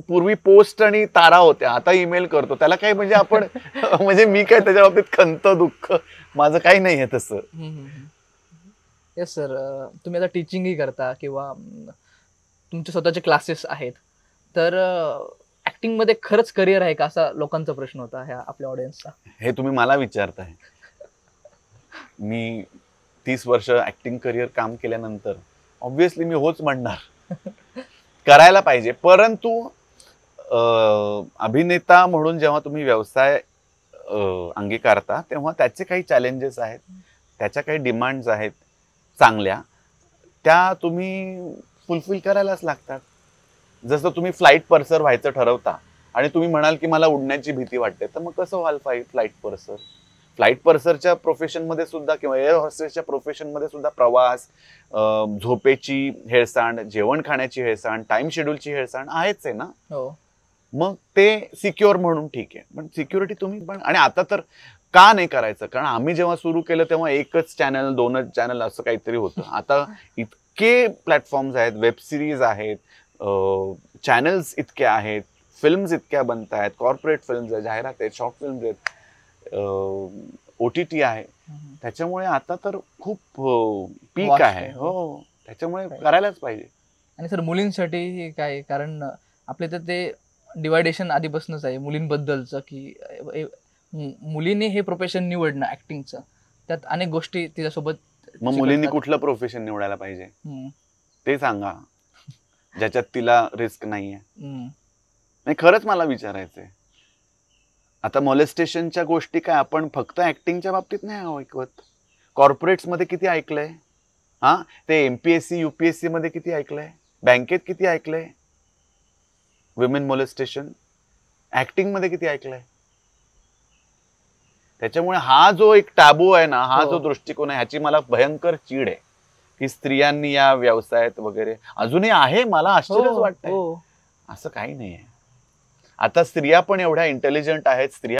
पूर्वी पोस्ट आणि तारा होत्या, आता ईमेल करतो, त्याला काय म्हणजे आपण म्हणजे मी काय त्याच्या बाबतीत खंत दुःख माझं काही नाही आहे तसं. येस सर, तुम्ही आता टीचिंगही करता किंवा तुमचे स्वतःचे क्लासेस आहेत, तर ऍक्टिंग मध्ये खरंच करिअर आहे का, असा लोकांचा प्रश्न होता ह्या आपल्या ऑडियन्सचा. हे तुम्ही मला विचारताय. मी 30 वर्ष ऍक्टिंग करिअर काम केल्यानंतर ऑब्व्हियसली मी होच म्हणणार, करायला पाहिजे. परंतु अभिनेता म्हणून जेव्हा तुम्ही व्यवसाय अंगीकारता तेव्हा त्याचे काही चॅलेंजेस आहेत, त्याच्या काही डिमांड्स आहेत चांगल्या, त्या तुम्ही फुलफिल करायलाच लागतात. जसं तुम्ही फ्लाईट पर्सर व्हायचं ठरवता आणि तुम्ही म्हणाल की मला उडण्याची भीती वाटते, तर मग कसं व्हाल फ्लाईट पर्सर. फ्लाईट पर्सरच्या प्रोफेशनमध्ये सुद्धा किंवा एअर हॉस्टेसच्या प्रोफेशनमध्ये सुद्धा प्रवास, झोपेची हेळसांड, जेवण खाण्याची हेळसांड, टाइम शेड्यूलची हेळसांड आहेच आहे ना. मग ते सिक्युअर म्हणून ठीक आहे, पण सिक्युरिटी तुम्ही पण. आणि आता तर का नाही करायचं, कारण आम्ही जेव्हा सुरू केलं तेव्हा एकच चॅनल, 2च चॅनल असं काहीतरी होतं. आता इतके प्लॅटफॉर्म्स आहेत, वेब सिरीज आहेत, चॅनल्स इतके आहेत, फिल्म्स इतक्या बनत आहेत, कॉर्पोरेट फिल्म्स आहेत, जाहिरात आहेत, शॉर्ट फिल्म्स आहेत, OTT आहे. त्याच्यामुळे आता तर खूप पीक आहे. हो, त्याच्यामुळे करायलाच पाहिजे. आणि सर मुलींसाठी काय, कारण आपले तर ते डिवायडेशन आधीपासूनच आहे मुलींबद्दलचं, की मुलीने हे प्रोफेशन निवडणं ऍक्टिंगचं, त्यात अनेक गोष्टी तिच्यासोबत. मग मुलींनी कुठलं प्रोफेशन निवडायला पाहिजे ते सांगा, ज्याच्यात तिला रिस्क नाहीये. नाही, खरंच मला विचारायचंय. आता मॉलेस्टेशनच्या गोष्टी काय आपण फक्त ऍक्टिंगच्या बाबतीत नाही ऐकवत, कॉर्पोरेट्स मध्ये किती ऐकलंय, हा ते MPSC UPSC मध्ये किती ऐकलंय, बँकेत किती ऐकलंय विमेन मॉलेस्टेशन, ऍक्टिंग मध्ये किती ऐकलंय. त्याच्यामुळे हा जो एक टॅबू आहे ना, हा जो दृष्टिकोन आहे, ह्याची मला भयंकर चीड आहे की स्त्रियांनी या व्यवसायात वगैरे अजूनही आहे. मला आश्चर्यच वाटतंय. असं काही नाहीये. आता स्त्रिया पण एवढ्या इंटेलिजंट आहेत, स्त्रिया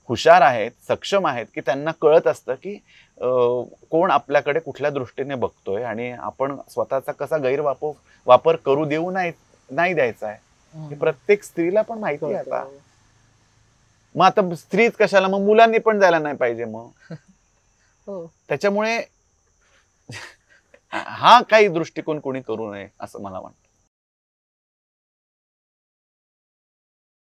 हुशार आहेत, सक्षम आहेत, की त्यांना कळत असतं की कोण आपल्याकडे कुठल्या दृष्टीने बघतोय आणि आपण स्वतःचा कसा वापर करू देऊ नाही द्यायचा आहे. हे प्रत्येक स्त्रीला पण माहिती आहे आता. मग आता स्त्रीच कशाला, मग मुलांनी पण जायला नाही पाहिजे मग. त्याच्यामुळे हा काही दृष्टिकोन कोणी करू नये असं मला वाटतं.